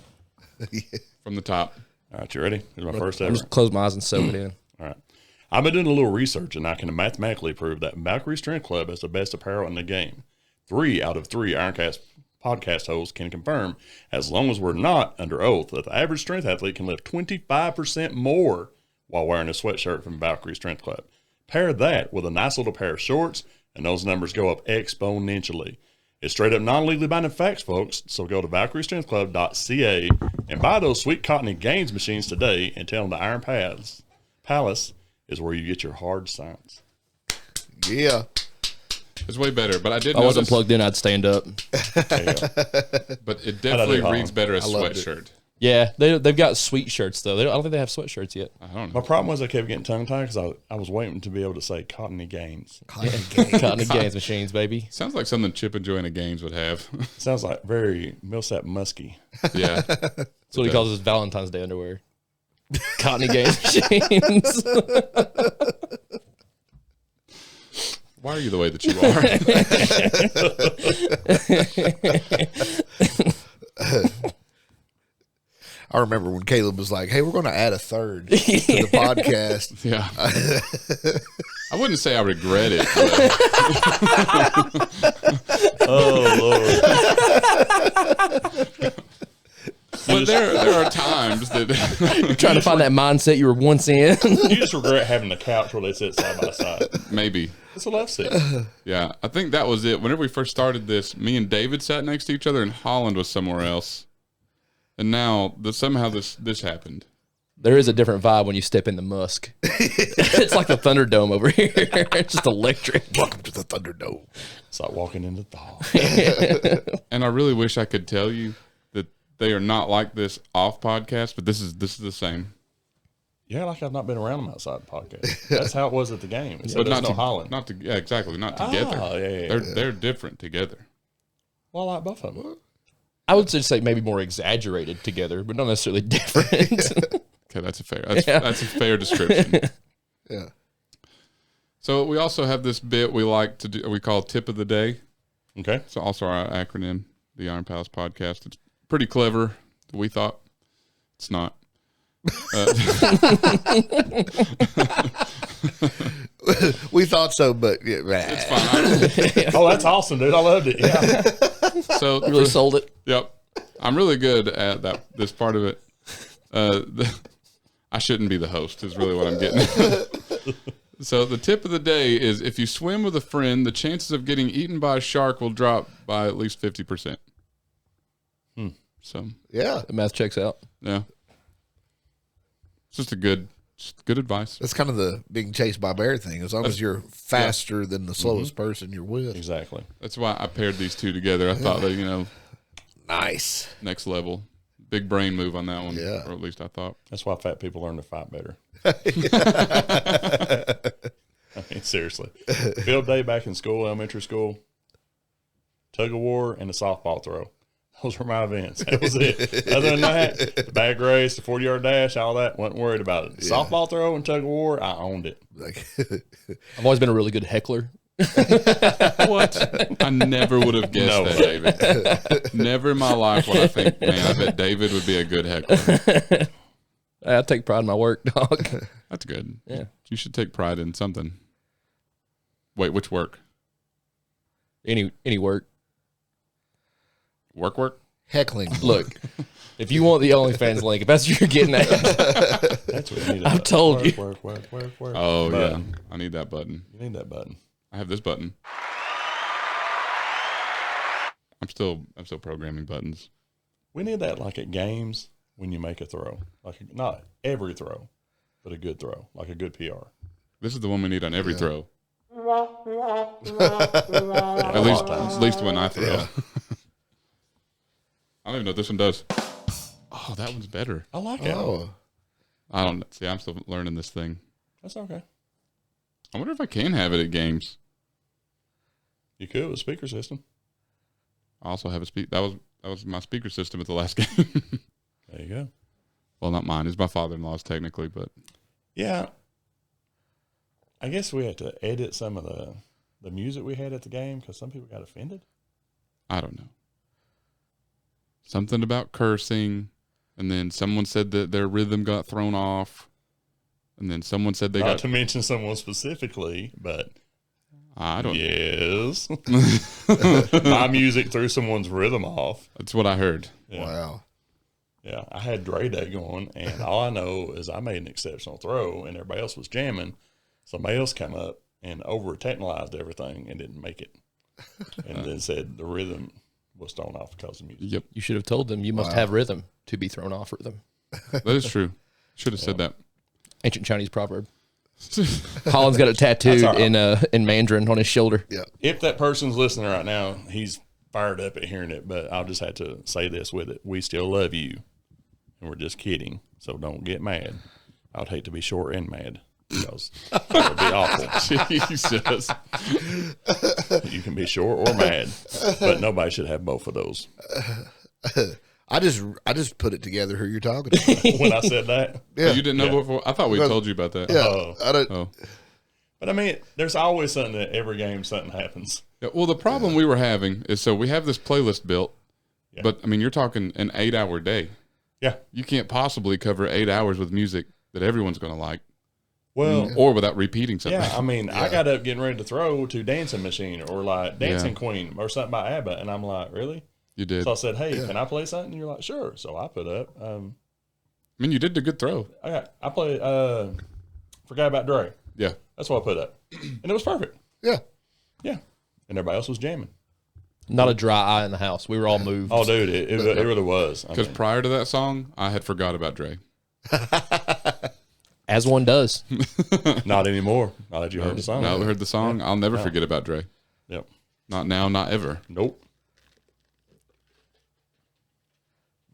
From the top. All right, you ready? Here's my first I'm ever. just close my eyes and soak it in. All right. I've been doing a little research, and I can mathematically prove that Valkyrie Strength Club is the best apparel in the game. 3 out of 3 Ironcast podcast hosts can confirm, as long as we're not under oath, that the average strength athlete can lift 25% more while wearing a sweatshirt from Valkyrie Strength Club. Pair that with a nice little pair of shorts, and those numbers go up exponentially. It's straight up non-legally binding facts, folks, so go to ValkyrieStrengthClub.ca and buy those sweet Cottony Gains machines today and tell them the Iron Palace is where you get your hard science. Yeah. It's way better, but I did If I wasn't notice, plugged in, I'd stand up. There you go. but it definitely Holland? reads better as loved it. sweatshirt. Yeah, they've got sweet shirts, though. I don't think they have sweatshirts yet. I don't My know. problem was I kept getting tongue-tied because I was waiting to be able to say Cottony Gains. Cottony Gains machines, baby. Sounds like something Chip and Joanna Gaines would have. Sounds like very Millsap musky. Yeah. That's what he calls his Valentine's Day underwear. Cottony Gains machines. Why are you the way that you are? I remember when Caleb was like, "Hey, we're going to add a third to the podcast." Yeah. I wouldn't say I regret it. But there are times that You're trying to find that mindset you were once in. You just regret having the couch where they sit side by side. maybe. That's what I've said. Yeah, I think that was it. Whenever we first started this, me and David sat next to each other, and Holland was somewhere else. And now somehow this happened. There is a different vibe when you step in the Musk. It's like the Thunderdome over here. It's just electric. Welcome to the Thunderdome. It's like walking into the hall. And I really wish I could tell you that they are not like this off podcast, but this is the same. Yeah, like I've not been around them outside the podcast. That's how it was at the game. But there's no Holland. Holland. Yeah, exactly. Not together. Oh, yeah. They're different together. Well, I like both of them. I would just say maybe more exaggerated together, but not necessarily different. Okay, that's a fair description. Yeah. So we also have this bit we like to do. We call Tip of the Day. Okay. It's also our acronym, the Iron Palace Podcast. It's pretty clever. We thought it's not. We thought so, but It's fine. Oh, that's awesome, dude. I loved it. Yeah. So Really sold it. Yep, I'm really good at this part of it. I shouldn't be the host. Is really what I'm getting at. So the tip of the day is: if you swim with a friend, the chances of getting eaten by a shark will drop by at least 50%. So yeah, The math checks out. yeah, it's just good advice. that's kind of the being chased by a bear thing. As long as you're faster than the slowest person you're with. Exactly. That's why I paired these two together. I thought that Nice. next level, big brain move on that one. Yeah. Or at least I thought. That's why fat people learn to fight better. I mean, seriously. Field day back in school, elementary school, tug of war, and a softball throw. Those were my events. That was it. Other than that, the bag race, the 40-yard dash, all that, wasn't worried about it. Softball throw and tug of war, I owned it. Like, I've always been a really good heckler. What? I never would have guessed that, David. Never in my life would I think, man, I bet David would be a good heckler. I take pride in my work, dog. That's good. Yeah. You should take pride in something. Wait, which work? Any work. Work? heckling. Look, if you want the OnlyFans link, if that's what you're getting at, That's what you need. I've told you. Work. Oh, Button. yeah. I need that button. You need that button. I have this button. I'm still programming buttons. We need that like at games when you make a throw. Not every throw, but a good throw, like a good PR. This is the one we need on every throw. Yeah, At least when I throw. I don't even know what this one does. Oh, that one's better. I like it. Oh, I don't see. I'm still learning this thing. That's okay. I wonder if I can have it at games. You could with a speaker system. I also have a that was my speaker system at the last game. There you go. Well, not mine. It's my father-in-law's technically, but Yeah. I guess we had to edit some of the music we had at the game because some people got offended. I don't know. Something about cursing, and then someone said that their rhythm got thrown off, and then someone said they Not got. to mention someone specifically, but I don't. yes. My music threw someone's rhythm off. That's what I heard. Yeah. wow. Yeah, I had Dre Day going, and all I know is I made an exceptional throw, and everybody else was jamming. Somebody else came up and over-technicalized everything and didn't make it. And then said the rhythm was thrown off because of music. Yep, You should have told them you must have rhythm to be thrown off rhythm. that is true. Should have said that. Ancient Chinese proverb. Holland's got it tattooed in Mandarin on his shoulder. Yeah. If that person's listening right now, he's fired up at hearing it, but I'll just have to say this with it. We still love you, and we're just kidding, so don't get mad. I would hate to be short and mad. Because that would be awful. Jesus. You can be short or mad, but nobody should have both of those. I just put it together who you're talking about. When I said that, Oh, you didn't know before? I thought we told you about that. Yeah. Oh. I don't. Oh. But I mean, there's always something at every game. Something happens. Yeah, well, the problem we were having is so we have this playlist built, Yeah. but I mean, you're talking an 8-hour day. Yeah. You can't possibly cover 8 hours with music that everyone's going to like. Well, Or without repeating something. yeah. I mean, I got up getting ready to throw to Dancing Machine or like Dancing Queen or something by ABBA, and I'm like, really? You did. So I said, hey, can I play something? And you're like, sure. So I put up. I mean, you did a good throw. I played. Forgot About Dre. Yeah. That's what I put up, and it was perfect. Yeah. Yeah, and everybody else was jamming. Not a dry eye in the house. We were all moved. Oh, dude, it really was. Because prior to that song, I had forgot about Dre. As one does. Not anymore. Now that you heard the song. Now that I heard the song, I'll never forget about Dre. Yep. Not now, not ever. Nope.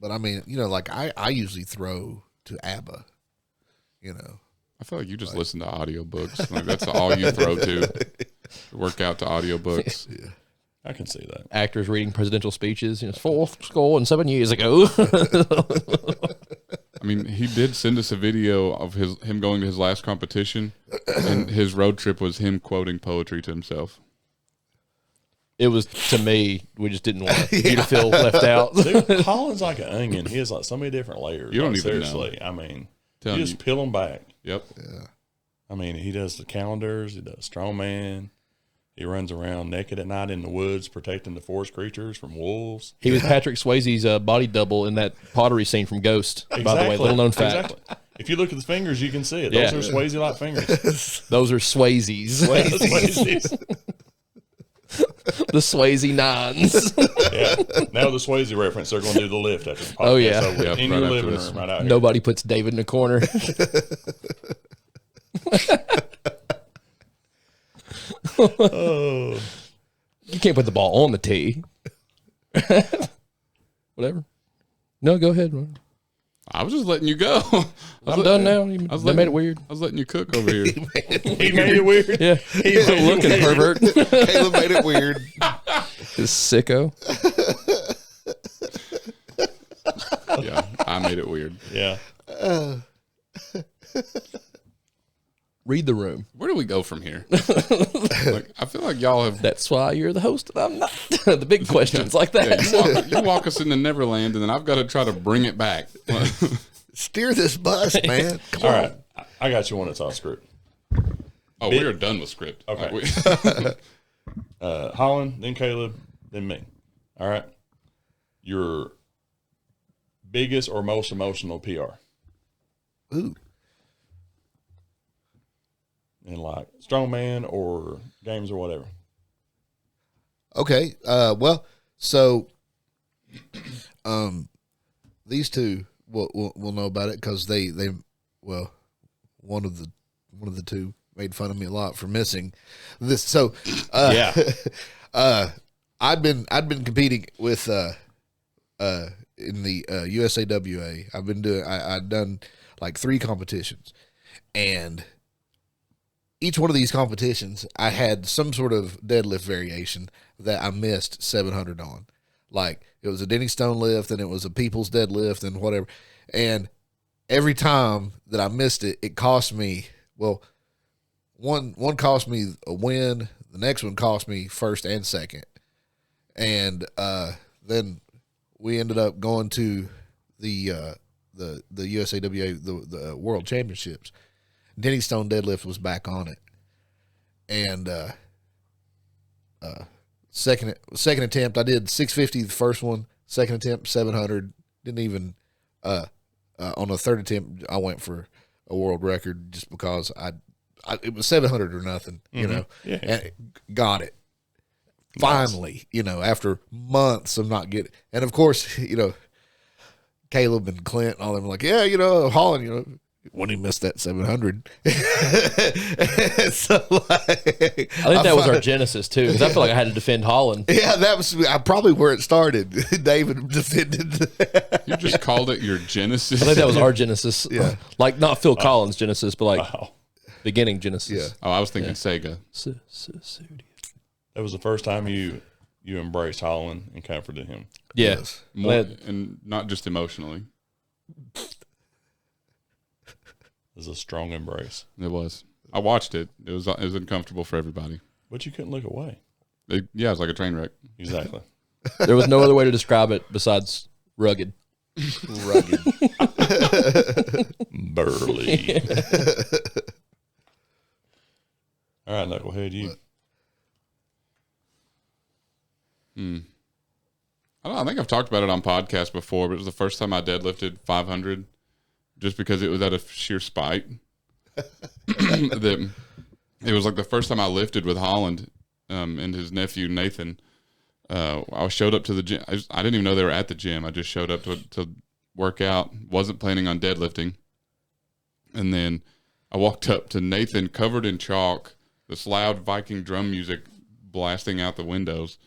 But I mean, you know, like I usually throw to ABBA, you know. I feel like you just listen to audiobooks. Like that's all you throw to. Work out to audiobooks. Yeah. I can see that. Actors reading presidential speeches. You know, 4 years ago. I mean, he did send us a video of him going to his last competition, and his road trip was him quoting poetry to himself. It was, to me, we just didn't want you to feel left out. Dude, Holland's like an onion. He has like so many different layers. You don't like, even know. seriously. I mean, Telling you just you. peel them back. Yep. Yeah. I mean, he does the calendars. He does strongman. He runs around naked at night in the woods, protecting the forest creatures from wolves. He was Patrick Swayze's body double in that pottery scene from Ghost, by the way. Little known fact. Exactly. If you look at the fingers, you can see it. Yeah. Those are Swayze-like fingers. Those are Swayze's. Swayze's. The Swayze nines. Yeah. Now the Swayze reference, they're going to do the lift after the podcast. Oh, yeah. So Yep, in right your after living this. room, right out here. Nobody puts David in a corner. Oh. You can't put the ball on the tee. Whatever. No, go ahead. I was just letting you go. I'm done now. They made it weird. I was letting you cook over here. He made it weird. Yeah. He made it Looking weird. pervert. Caleb made it weird. This sicko. Yeah, I made it weird. Yeah. Read the room. Where do we go from here? Like, I feel like y'all have. That's why you're the host and I'm not. The big questions like Yeah, that. you walk us into Neverland, and then I've got to try to bring it back. Steer this bus, man. Come All on. right. I got you one that's off script. Oh, we are done with script. Okay. Like, Holland, then Caleb, then me. All right. Your biggest or most emotional PR. Ooh. In like strongman or games or whatever. Okay. Well, so these two will know about it because they one of the two made fun of me a lot for missing this. So Yeah. I'd been competing with in the USAWA. I'd done like 3 competitions, and each one of these competitions, I had some sort of deadlift variation that I missed 700 on. Like it was a Denny Stone lift, and it was a People's deadlift, and whatever. And every time that I missed it, it cost me. Well, one cost me a win. The next one cost me first and second. And then we ended up going to the USAWA, the World Championships. Denny Stone deadlift was back on it, and second attempt I did 650 the first one. Second attempt 700. Didn't even on the third attempt I went for a world record just because it was 700 or nothing, you know, Yeah. and got it. Finally, you know, after months of not getting, and of course, you know, Caleb and Clint and all them were like, yeah, you know, Holland, you know, when he missed that 700. So like, I think that was our genesis too, because I feel like I had to defend Holland. yeah, that was probably where it started. David defended. you just called it your genesis. I think that was our genesis. Yeah. Like not Phil Collins' genesis, but like Wow. beginning genesis. Yeah. Oh, I was thinking Sega. That was the first time you embraced Holland and comforted him. Yeah. Yes. More, Glad- and not just emotionally. It was a strong embrace. It was. I watched it. It was uncomfortable for everybody. But you couldn't look away. Yeah, it was like a train wreck. Exactly. There was no other way to describe it besides rugged. Rugged. Burly. All right, Knucklehead, you. I don't know, I think I've talked about it on podcasts before, but it was the first time I deadlifted 500 just because it was out of sheer spite. It was like the first time I lifted with Holland and his nephew Nathan. I showed up to the gym. I didn't even know they were at the gym. I just showed up to work out. Wasn't planning on deadlifting. And then I walked up to Nathan covered in chalk, this loud Viking drum music blasting out the windows,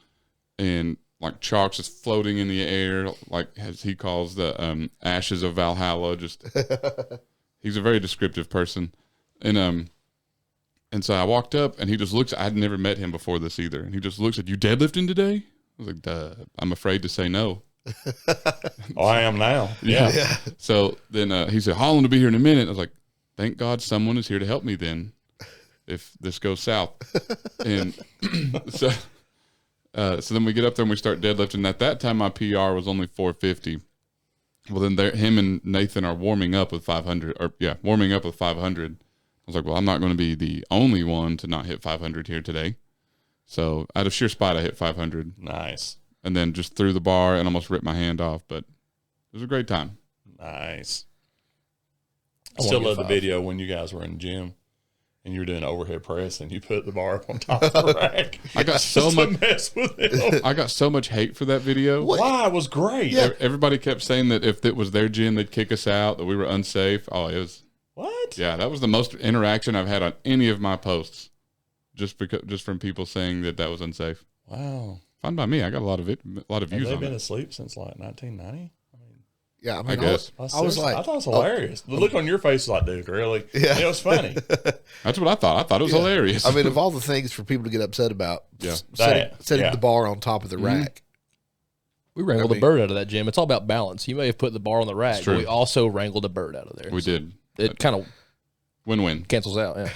and like chalk's just floating in the air, like as he calls the ashes of Valhalla. Just he's a very descriptive person. And so I walked up and he just looks, I'd never met him before this either. And he just looks at, "You deadlifting today?" I was like, "Duh, I'm afraid to say no." Oh, I am now. Yeah. So then he said, "Holland will be here in a minute." I was like, "Thank God someone is here to help me then, if this goes south." And so then we get up there and we start deadlifting. At that time, my PR was only 450. Well, then him and Nathan are warming up with 500. Warming up with 500. I was like, well, I'm not going to be the only one to not hit 500 here today. So out of sheer spite, I hit 500. Nice. And then just threw the bar and almost ripped my hand off. But it was a great time. Nice. I still love the video when you guys were in the gym and you were doing overhead press and you put the bar up on top of the rack. I got so much mess with him. I got so much hate for that video. Why? It was great. Yeah. Everybody kept saying that if it was their gym, they'd kick us out, that we were unsafe. Oh, it was. What? Yeah, that was the most interaction I've had on any of my posts, just from people saying that was unsafe. Wow. Fine by me. I got a lot of views Have they on been it. asleep since like 1990? Yeah, I I mean, guess. I was like, I thought it was hilarious. The look on your face was like, dude, really? Yeah. It was funny. That's what I thought. I thought it was hilarious. I mean, of all the things for people to get upset about, Yeah. setting the bar on top of the rack. We wrangled a bird out of that gym. It's all about balance. You may have put the bar on the rack, true. but we also wrangled a bird out of there. We did. It kind of Win-win. cancels out. Yeah.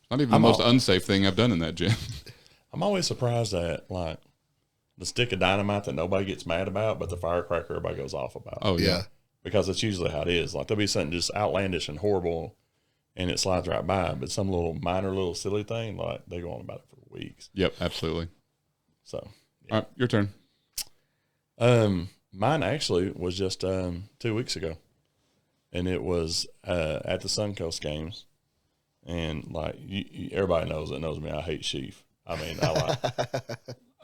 Not even the most unsafe thing I've done in that gym. I'm always surprised at like the stick of dynamite that nobody gets mad about, but the firecracker everybody goes off about. Oh, yeah. Because it's usually how it is. Like there'll be something just outlandish and horrible and it slides right by, but some minor silly thing, like they go on about it for weeks. Yep, absolutely. So, yeah. All right, your turn. Mine actually was just 2 weeks ago, and it was at the Suncoast games, and like everybody knows me, I hate sheaf. I mean, I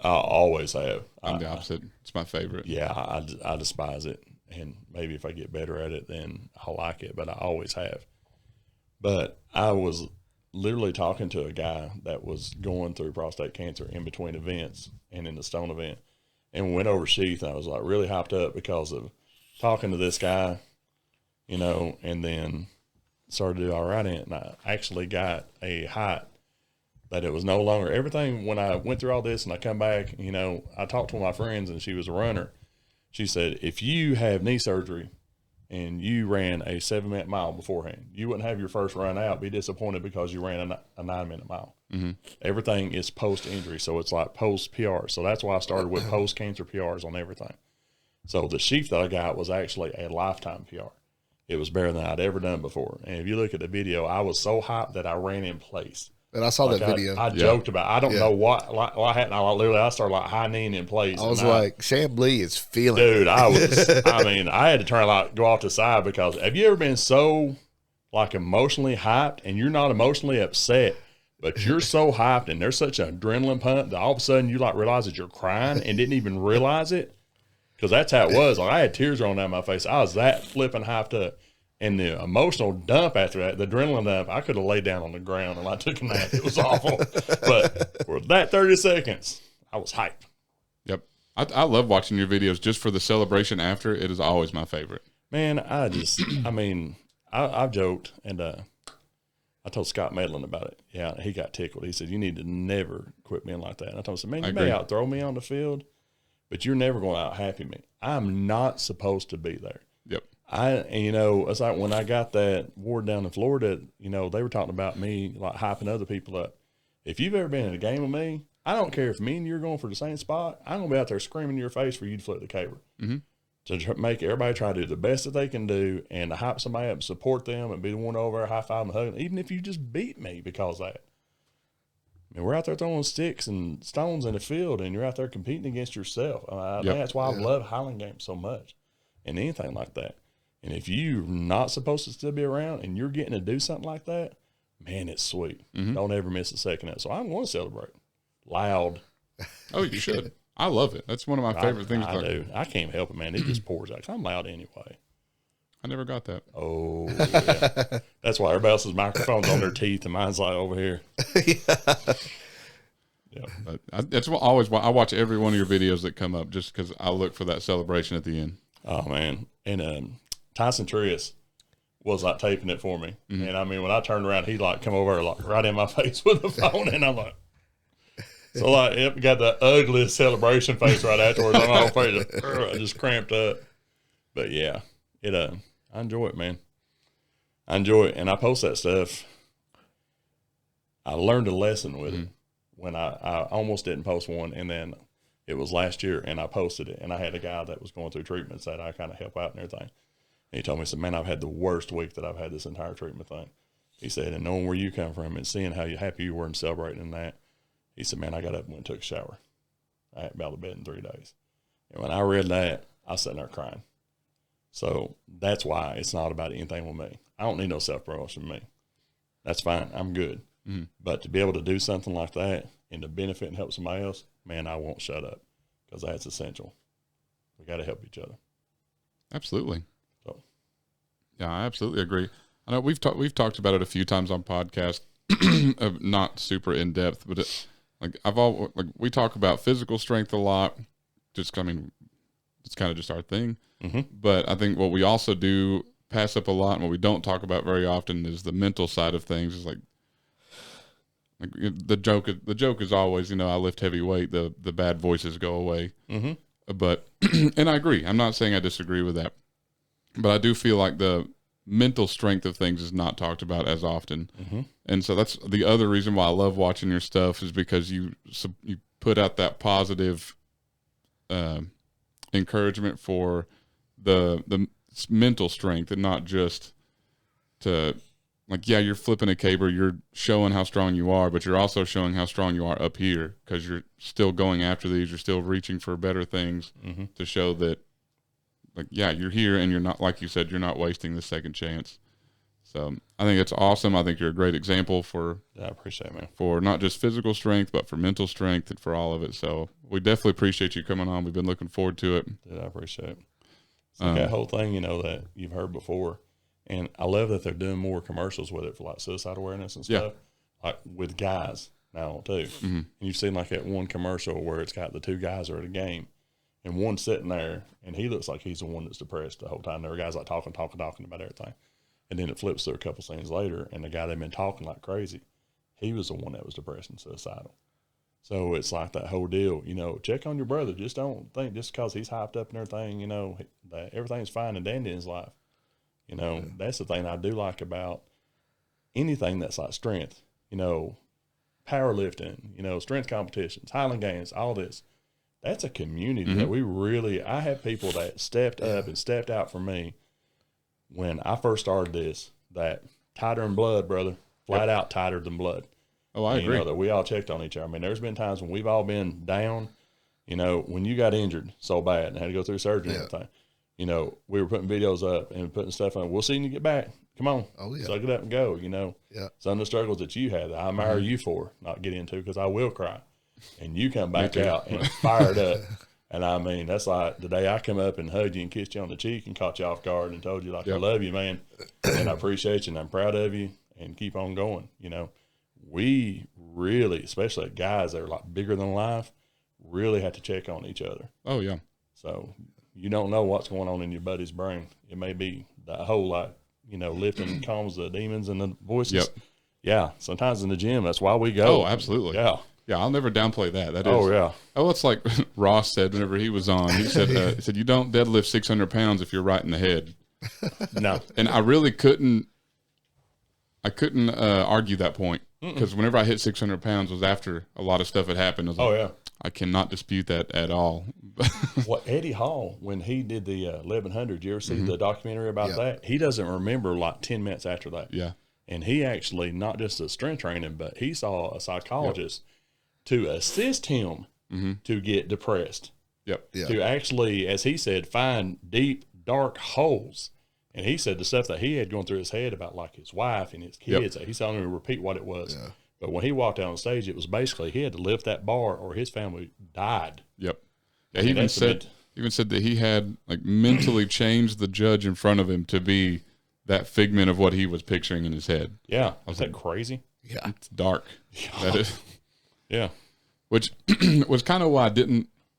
always have. I'm the opposite. It's my favorite. Yeah, I despise it, and maybe if I get better at it, then I'll like it. But I always have. But I was literally talking to a guy that was going through prostate cancer in between events and in the stone event. And we went over sheath, and I was like really hyped up because of talking to this guy, and then started to do all right in it. And I actually got a height that it was no longer everything. When I went through all this and I come back, I talked to one of my friends and she was a runner. She said, if you have knee surgery and you ran a 7-minute mile beforehand, you wouldn't have your first run out, be disappointed because you ran a 9-minute mile. Mm-hmm. Everything is post-injury, so it's like post-PR. So that's why I started with post-cancer PRs on everything. So the sheath that I got was actually a lifetime PR. It was better than I'd ever done before. And if you look at the video, I was so hyped that I ran in place. And I saw that video. I joked about it. I don't know what happened. I started like high kneeing in place. I was like, Chamblee is feeling it. Dude, I had to go off to the side because have you ever been so like emotionally hyped and you're not emotionally upset, but you're so hyped and there's such an adrenaline pump that all of a sudden you like realize that you're crying and didn't even realize it? Because that's how it was. Like I had tears rolling down my face. I was that flipping hyped up. And the emotional dump after that, the adrenaline dump, I could have laid down on the ground and I took a nap. It was awful. But for that 30 seconds, I was hyped. Yep. I love watching your videos just for the celebration after. It is always my favorite. Man, I've joked, and I told Scott Medlin about it. Yeah, he got tickled. He said, you need to never quit being like that. And I told him, man, you may outthrow me on the field, but you're never going to out-happy me. I'm not supposed to be there. Yep. It's like when I got that ward down in Florida, they were talking about me like hyping other people up. If you've ever been in a game with me, I don't care if me and you're going for the same spot. I'm going to be out there screaming in your face for you to flip the caber. To make everybody try to do the best that they can do and to hype somebody up, support them, and be the one over there high five and hugging, even if you just beat me because of that. I mean, we're out there throwing sticks and stones in the field, and you're out there competing against yourself. I think that's why I love Highland games so much and anything like that. And if you're not supposed to still be around and you're getting to do something like that, man, it's sweet. Don't ever miss a second of it. So I'm going to celebrate loud. Oh, you should. I love it. That's one of my favorite things. I do. I can't help it, man. It just pours out. 'Cause I'm loud anyway. I never got that. Oh, yeah. That's why everybody else's microphone's on their teeth and mine's like over here. Yeah. But that's always why I watch every one of your videos that come up, just because I look for that celebration at the end. Oh, man. And Tyson Trias was like taping it for me. And I mean, when I turned around, he like come over like right in my face with the phone. And I'm like, so like, it got the ugliest celebration face right afterwards. On my whole face, I just cramped up. But yeah, I enjoy it, man. I enjoy it, and I post that stuff. I learned a lesson with it when I almost didn't post one, and then it was last year, and I posted it, and I had a guy that was going through treatments that I kind of help out and everything. And he told me, he said, man, I've had the worst week that I've had this entire treatment thing. He said, and knowing where you come from and seeing how happy you were and celebrating and that, he said, man, I got up and went and took a shower. I hadn't been out of bed in 3 days. And when I read that, I was sitting there crying. So that's why it's not about anything with me. I don't need no self-promotion with me. That's fine. I'm good. But to be able to do something like that and to benefit and help somebody else, man, I won't shut up because that's essential. We got to help each other. Absolutely. So, yeah, I absolutely agree. I know we've talked about it a few times on podcast, not super in depth, but we talk about physical strength a lot. It's kind of just our thing. But I think what we also do pass up a lot and what we don't talk about very often is the mental side of things. Is like the joke is always, I lift heavy weight, the bad voices go away. But, and I agree, I'm not saying I disagree with that, but I do feel like the mental strength of things is not talked about as often. And so that's the other reason why I love watching your stuff, is because you put out that positive encouragement for the mental strength, and not just to you're flipping a caber, you're showing how strong you are, but you're also showing how strong you are up here, because you're still going after these, you're still reaching for better things to show that you're here and you're not, like you said, you're not wasting the second chance. So I think it's awesome. I think you're a great example for, I appreciate it, man, for not just physical strength, but for mental strength and for all of it. So we definitely appreciate you coming on. We've been looking forward to it. Dude, I appreciate it. It's like that whole thing, that you've heard before. And I love that they're doing more commercials with it for like suicide awareness and stuff, like with guys now too. And you've seen like that one commercial where it's got the two guys are at a game and one's sitting there and he looks like he's the one that's depressed the whole time. There were guys like talking about everything. And then it flips through a couple scenes later, and the guy they've been talking like crazy, he was the one that was depressed and suicidal. So it's like that whole deal, check on your brother. Just don't think just because he's hyped up and everything, that everything's fine and dandy in his life. That's the thing I do like about anything that's like strength, powerlifting, strength competitions, Highland Games, all this. That's a community that I have people that stepped up and stepped out for me when I first started this, that tighter than blood, brother, flat out tighter than blood. Oh, I agree. That we all checked on each other. I mean, there's been times when we've all been down, when you got injured so bad and had to go through surgery and everything, we were putting videos up and putting stuff on. We'll see you get back. Come on. Oh, yeah. Suck it up and go, Some of the struggles that you had that I admire you for, not get into, because I will cry. And you come back out and fired up. And I mean, that's like the day I come up and hugged you and kissed you on the cheek and caught you off guard and told you I love you, man. And I appreciate you and I'm proud of you, and keep on going. We really, especially guys that are like bigger than life, really have to check on each other. Oh, yeah. So you don't know what's going on in your buddy's brain. It may be that whole lifting calms the demons and the voices. Yep. Yeah. Sometimes in the gym, that's why we go. Oh, absolutely. Yeah. Yeah, I'll never downplay that. That is. Oh, yeah. Oh, it's like Ross said whenever he was on. He said, you don't deadlift 600 pounds if you're right in the head. No. And I really couldn't argue that point because whenever I hit 600 pounds was after a lot of stuff had happened. I was Oh, like, yeah. I cannot dispute that at all. Well, Eddie Hall, when he did the 1100, you ever see the documentary about that? He doesn't remember like 10 minutes after that. Yeah. And he actually, not just a strength training, but he saw a psychologist to assist him to get depressed. Yep. Yeah. To actually, as he said, find deep, dark holes. And he said the stuff that he had going through his head about like his wife and his kids, he's only to repeat what it was. Yeah. But when he walked out on stage, it was basically he had to lift that bar or his family died. Yep. Yeah, he even said that he had like mentally changed the judge in front of him to be that figment of what he was picturing in his head. Yeah. Was that crazy? Yeah. It's dark. That is. Yeah. Which was kind of why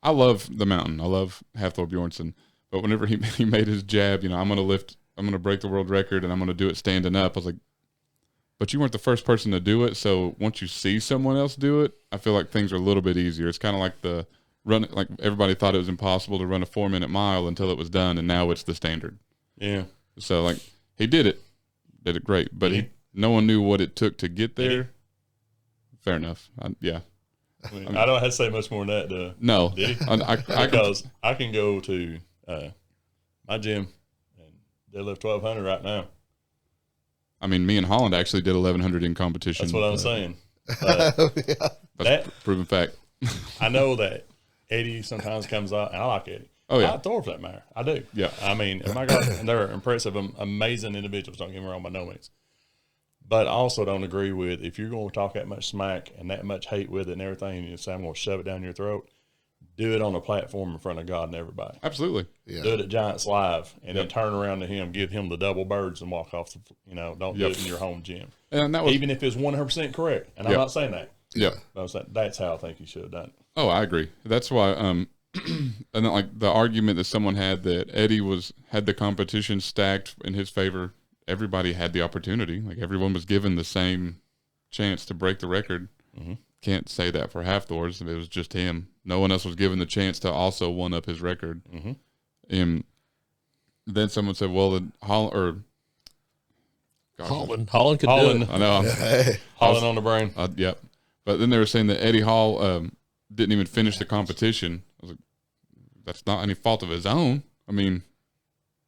I love the mountain. I love Hafthor Bjornsson. But whenever he made his jab, I'm going to break the world record and I'm going to do it standing up. I was like, but you weren't the first person to do it. So once you see someone else do it, I feel like things are a little bit easier. It's kind of like like everybody thought it was impossible to run a 4-minute mile until it was done. And now it's the standard. Yeah. So like he did it great, but no one knew what it took to get there. Fair enough. Yeah. I don't have to say much more than that, though. No. Did he? Because I can go to my gym and deadlift 1,200 right now. I mean, me and Holland actually did 1,100 in competition. That's what I'm saying. That's proven fact. I know that Eddie sometimes comes out, and I like Eddie. Oh, yeah. I Thor for that matter. I do. Yeah. I mean, my God, and they're impressive, amazing individuals. Don't get me wrong, by no means. But I also don't agree with if you're going to talk that much smack and that much hate with it and everything, and you say I'm going to shove it down your throat. Do it on a platform in front of God and everybody. Absolutely. Yeah. Do it at Giants Live and then turn around to him, give him the double birds and walk off. Don't do it in your home gym. And that was Even if it's 100% correct. And I'm not saying that. Yeah. But I'm saying that's how I think you should have done it. Oh, I agree. That's why. And then, like the argument that someone had that Eddie had the competition stacked in his favor. Everybody had the opportunity. Like everyone was given the same chance to break the record. Mm-hmm. Can't say that for Hafthor's. It was just him. No one else was given the chance to also one up his record. Mm-hmm. And then someone said, "Well, Holland could do it." I know. Holland on the brain. Yep. But then they were saying that Eddie Hall didn't even finish the competition. I was like, that's not any fault of his own. I mean,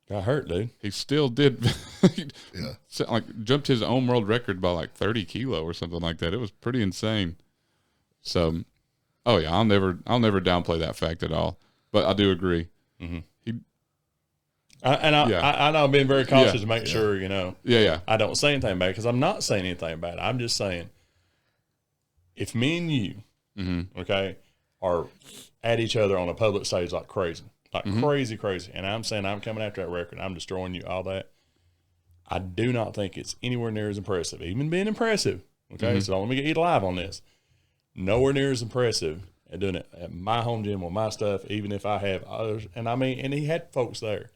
Got hurt, dude. he still did. Jumped his own world record by like 30 kilo or something like that. It was pretty insane. So, oh yeah, I'll never downplay that fact at all. But I do agree. Mm-hmm. I know I'm being very cautious to make sure, Yeah. I don't say anything bad because I'm not saying anything bad. I'm just saying if me and you, okay, are at each other on a public stage like crazy, crazy, and I'm saying I'm coming after that record, I'm destroying you, all that, I do not think it's anywhere near as impressive. Even being impressive, okay, so don't let me get you live on this. Nowhere near as impressive at doing it at my home gym with my stuff, even if I have others. And I mean, and he had folks there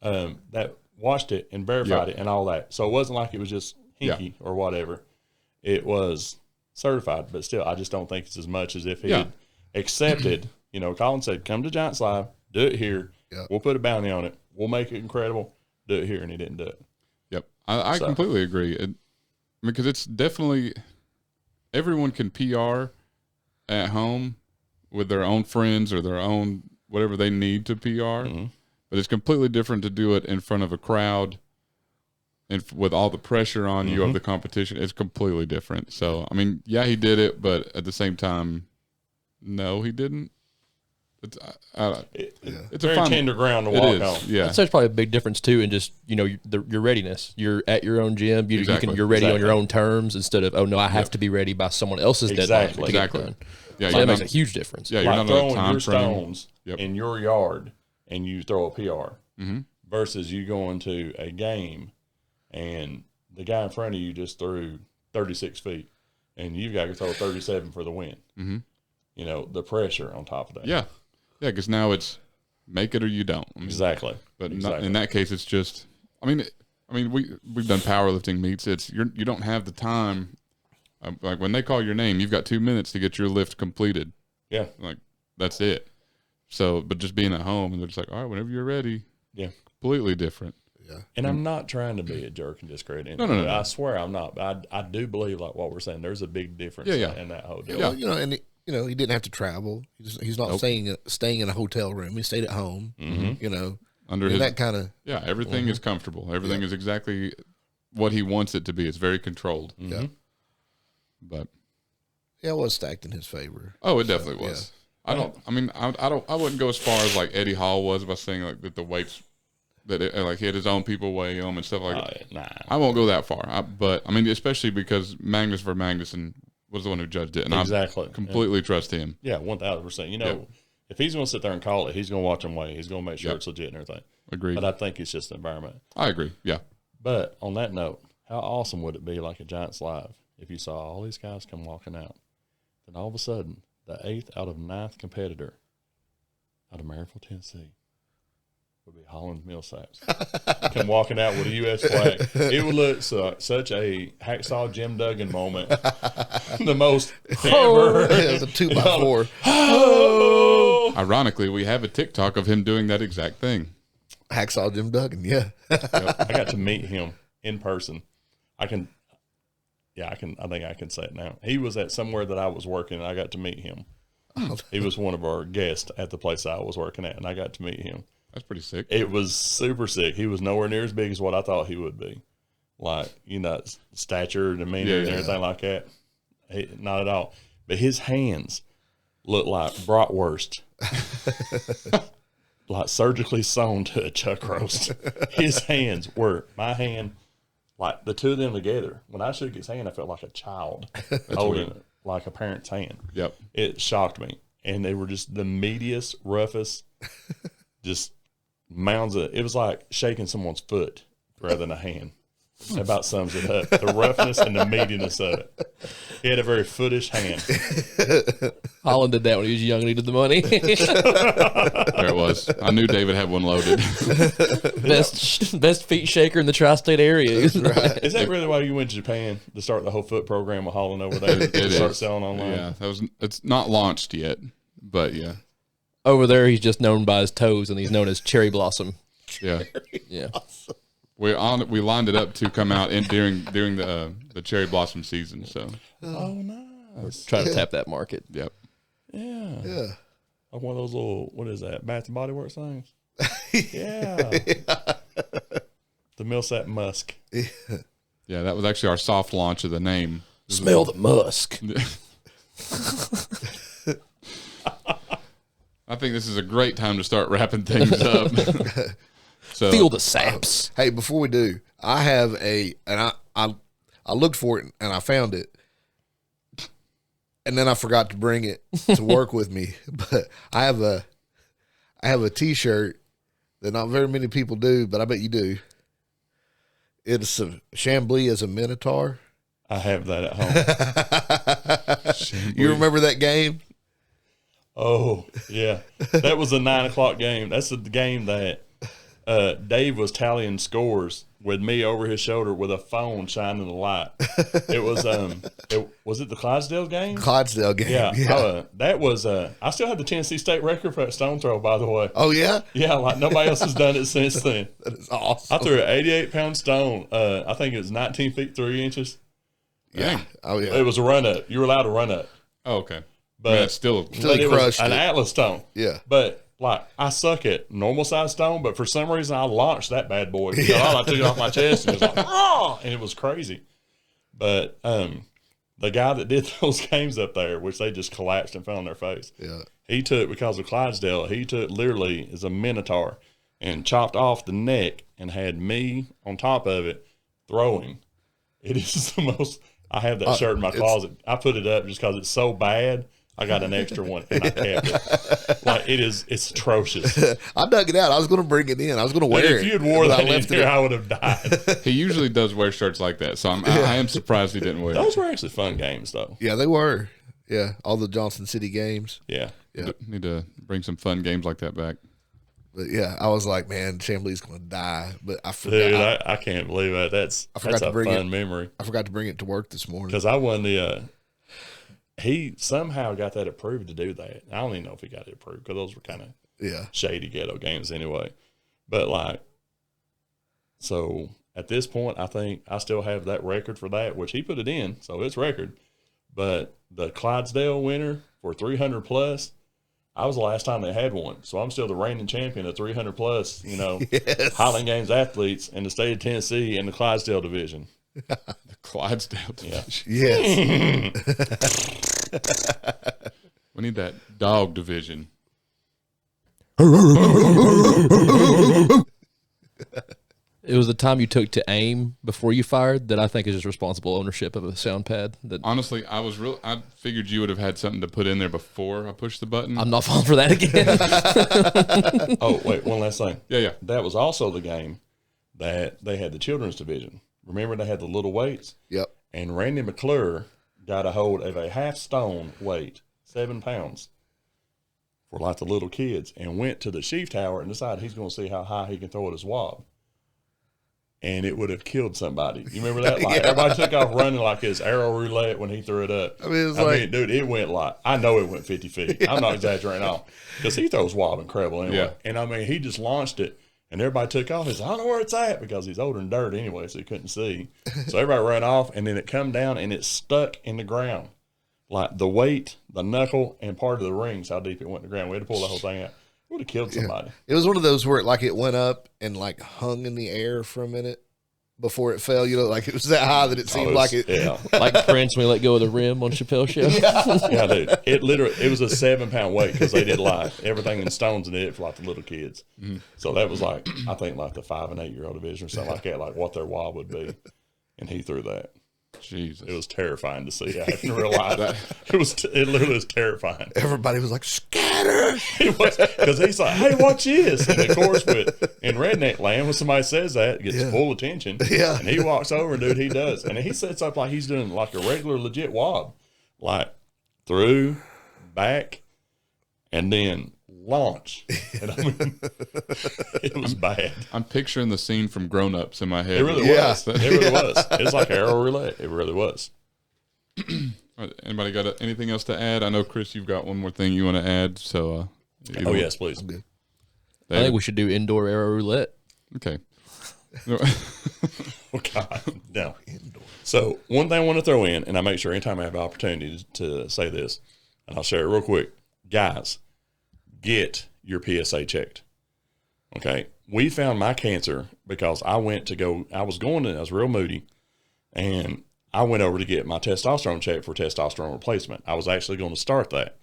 that watched it and verified it and all that. So it wasn't like it was just hinky or whatever. It was certified, but still, I just don't think it's as much as if he had accepted, Colin said, come to Giants Live, do it here. Yeah. We'll put a bounty on it. We'll make it incredible. Do it here. And he didn't do it. Yep. I completely agree. Because it's definitely, everyone can PR at home with their own friends or their own whatever they need to PR. But it's completely different to do it in front of a crowd and with all the pressure on you of the competition. It's completely different. So, I mean, yeah, he did it, but at the same time, no, he didn't. It's very tender ground to walk on. Yeah. I'd say it's probably a big difference too, in just your readiness. You're at your own gym. You're ready on your own terms instead of I have to be ready by someone else's deadline to get done. Yeah, so that makes a huge difference. Yeah, you're like not throwing time your frame. stones in your yard and you throw a PR versus you going to a game and the guy in front of you just threw 36 feet and you've got to throw 37 for the win. The pressure on top of that. Yeah. Yeah, because now it's make it or you don't. I mean, Exactly. But not, in that case, it's just. I mean, we've done powerlifting meets. It's you don't have the time. Like when they call your name, you've got 2 minutes to get your lift completed. Yeah. Like that's it. So, but just being at home and they're just like, all right, whenever you're ready. Yeah. Completely different. Yeah. And I'm not trying to be a jerk and discredit. No. I swear I'm not. But I do believe like what we're saying. There's a big difference in that whole deal. Well, and he didn't have to travel. He's not staying in a hotel room. He stayed at home. Under that kind of everything is comfortable. Everything is exactly what he wants it to be. It's very controlled. Yeah. But it was stacked in his favor. it definitely was. I wouldn't go as far as like Eddie Hall was by saying like that the weights that he had his own people weigh him and stuff like that. Nah. I won't go that far. But I mean, especially because Magnus Magnuson was the one who judged it, and Exactly. I completely trust him. Yeah, 1,000%. If he's going to sit there and call it, he's going to watch him weigh. He's going to make sure it's legit and everything. Agreed. But I think it's just the environment. I agree. Yeah. But on that note, how awesome would it be like a Giants Live if you saw all these guys come walking out? Then all of a sudden, the 8th out of 9th competitor out of Maryville, Tennessee would be Holland Millsaps. Come walking out with a U.S. flag. It would look such a Hacksaw Jim Duggan moment. The most ever. It was a 2x4. Ironically, we have a TikTok of him doing that exact thing. Hacksaw Jim Duggan, yeah. I got to meet him in person. I think I can say it now. He was at somewhere that I was working, and I got to meet him. He was one of our guests at the place I was working at, and I got to meet him. That's pretty sick. It was super sick. He was nowhere near as big as what I thought he would be. Like, stature, demeanor, and everything like that. Not at all. But his hands look like bratwurst. Like surgically sewn to a chuck roast. His hands were my hand, like the two of them together. When I shook his hand, I felt like a child holding it, like a parent's hand. Yep. It shocked me. And they were just the meatiest, roughest, just mounds of it. Was like shaking someone's foot rather than a hand. That about sums it up. The roughness and the meatiness of it. He had a very footish hand. Holland did that when he was young and needed the money. There it was. I knew David had one loaded. Best feet shaker in the tri-state area. Is that really why you went to Japan to start the whole foot program with Holland over there? It start is. selling online. Yeah, it's not launched yet, but yeah. Over there, he's just known by his toes, and he's known as Cherry Blossom. Yeah. Yeah. We lined it up to come out during the cherry blossom season. So nice. Trying to tap that market. yep. Yeah. Yeah. Like one of those little, what is that, Bath and Body Works things? Yeah. The Millsap Musk. Yeah, that was actually our soft launch of the name. Smell the musk. I think this is a great time to start wrapping things up. So Feel the saps. Hey, before we do, I have I looked for it and I found it, and then I forgot to bring it to work with me. But I have a T-shirt that not very many people do, but I bet you do. It's a Chamblee as a minotaur. I have that at home. You remember that game? Oh, yeah. That was a 9 o'clock game. That's the game that Dave was tallying scores with me over his shoulder with a phone shining the light. It was was it the Clydesdale game? Clydesdale game. Yeah. That was I still have the Tennessee State record for that stone throw, by the way. Oh yeah? Yeah, like nobody else has done it since then. That is awesome. I threw an 88-pound stone. I think it was 19 feet 3 inches. Yeah. Oh yeah. It was a run up. You were allowed to run up. Oh, okay. But Man, it's still but it was crushed an it. Atlas stone. Yeah. But like I suck at normal size stone, but for some reason I launched that bad boy. I took it off my chest and it was like, "Ah!" And it was crazy. But the guy that did those games up there, which they just collapsed and fell on their face. Yeah. He took, because of Clydesdale, he took literally as a minotaur and chopped off the neck and had me on top of it throwing. It is the most. I have that shirt in my closet. I put it up just because it's so bad. I got an extra one and I kept it. Like it's atrocious. I dug it out. I was going to bring it in. I was going to wear it. If you had wore but that in left here, I would have died. he usually does wear shirts like that, so I am surprised he didn't wear it. Those were actually fun games, though. Yeah, they were. Yeah, all the Johnson City games. Yeah. Yeah. Need to bring some fun games like that back. But yeah, I was like, man, Chamblee's going to die. But I forgot. Dude, I can't believe that. That's forgot to a bring fun memory. I forgot to bring it to work this morning. Because I won the he somehow got that approved to do that. I don't even know if he got it approved because those were kind of Yeah. shady ghetto games anyway. But like So at this point, I think I still have that record for that, which he put it in, so it's record. But the Clydesdale winner for 300 plus, I was the last time they had one. So I'm still the reigning champion of 300 plus, Yes. Highland Games athletes in the state of Tennessee in the Clydesdale division. The Clydesdale division. Yes. We need that dog division. It was the time you took to aim before you fired that I think is just responsible ownership of a sound pad. That Honestly, I figured you would have had something to put in there before I pushed the button. I'm not falling for that again. Oh, wait, one last thing. Yeah. That was also the game that they had the children's division. Remember they had the little weights? Yep. And Randy McClure got a hold of a half stone weight, 7 pounds, for like the little kids, and went to the sheaf tower and decided he's going to see how high he can throw it as wob. And it would have killed somebody. You remember that? Like everybody took off running like his arrow roulette when he threw it up. I mean, dude, it went like, I know it went 50 feet. I'm not exaggerating at all. Because he throws wob incredible anyway. Yeah. And I mean, he just launched it. And everybody took off. He said, I don't know where it's at, because he's older than dirt anyway, so he couldn't see. So everybody ran off, and then it come down, and it stuck in the ground. Like the weight, the knuckle, and part of the rings, how deep it went in the ground. We had to pull the whole thing out. It would have killed somebody. it was one of those where it went up and hung in the air for a minute before it fell. Like it was that high that it seemed like it. Yeah. Like Prince when he let go of the rim on Chappelle's show. Yeah, dude. It was a 7 pound weight, because they did everything in stones and it for like the little kids. Mm-hmm. So that was I think the 5 and 8 year old division or something like that, like what their wob would be. And he threw that. Jesus. It was terrifying to see. I didn't realize that. It literally was terrifying. Everybody was like, scatter. Because he's like, hey, watch this. And of course, in redneck land, when somebody says that, it gets full attention. Yeah. And he walks over, dude, he does. And he sets up like he's doing like a regular legit wob. Like through, back, and then launch. And I mean, it was bad. I'm picturing the scene from Grown Ups in my head. It really was. It really was. It's like arrow roulette. It really was. Anybody got anything else to add? I know, Chris, you've got one more thing you want to add. So, oh, yes, please. I think we should do indoor arrow roulette. Okay. Oh, God. No. So, one thing I want to throw in, and I make sure anytime I have the opportunity to say this, and I'll share it real quick. Guys, get your PSA checked. Okay. We found my cancer because I was real moody, and I went over to get my testosterone checked for testosterone replacement. I was actually going to start that.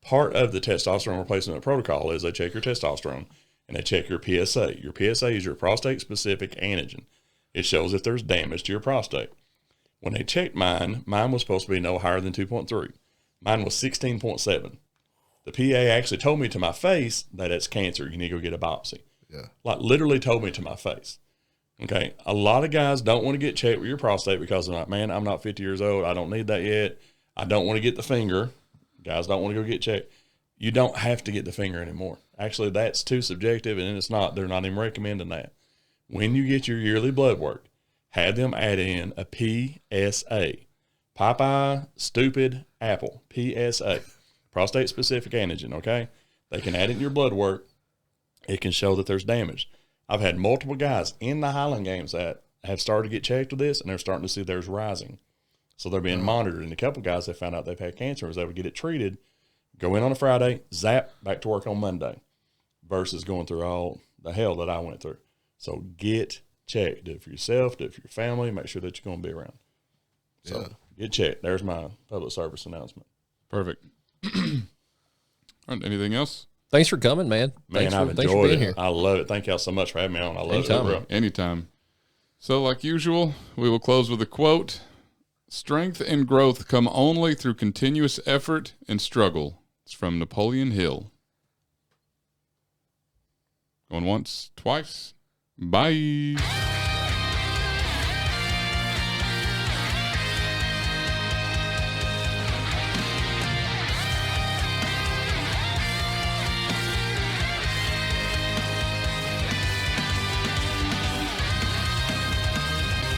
Part of the testosterone replacement protocol is they check your testosterone and they check your PSA. Your PSA is your prostate-specific antigen. It shows if there's damage to your prostate. When they checked mine was supposed to be no higher than 2.3. Mine was 16.7. The PA actually told me to my face that it's cancer. You need to go get a biopsy. Yeah. Like literally told me to my face. Okay. A lot of guys don't want to get checked with your prostate because they're like, man, I'm not 50 years old. I don't need that yet. I don't want to get the finger. Guys don't want to go get checked. You don't have to get the finger anymore. Actually, that's too subjective, and it's not. They're not even recommending that. When you get your yearly blood work, have them add in a PSA. Popeye, stupid, apple. PSA. Prostate-specific antigen, okay? They can add it in your blood work. It can show that there's damage. I've had multiple guys in the Highland Games that have started to get checked with this, and they're starting to see theirs rising. So they're being monitored. And a couple guys that found out they've had cancer was able to get it treated, go in on a Friday, zap, back to work on Monday, versus going through all the hell that I went through. So get checked. Do it for yourself, do it for your family, make sure that you're going to be around. So get checked. There's my public service announcement. Perfect. All right, anything else? Thanks for coming, man. Man, I've thanks for enjoyed being it. here. I love it. Thank y'all so much for having me on. I love Anytime. it, bro. Anytime. So, like usual, we will close with a quote. Strength and growth come only through continuous effort and struggle. It's from Napoleon Hill. Going once, twice. Bye.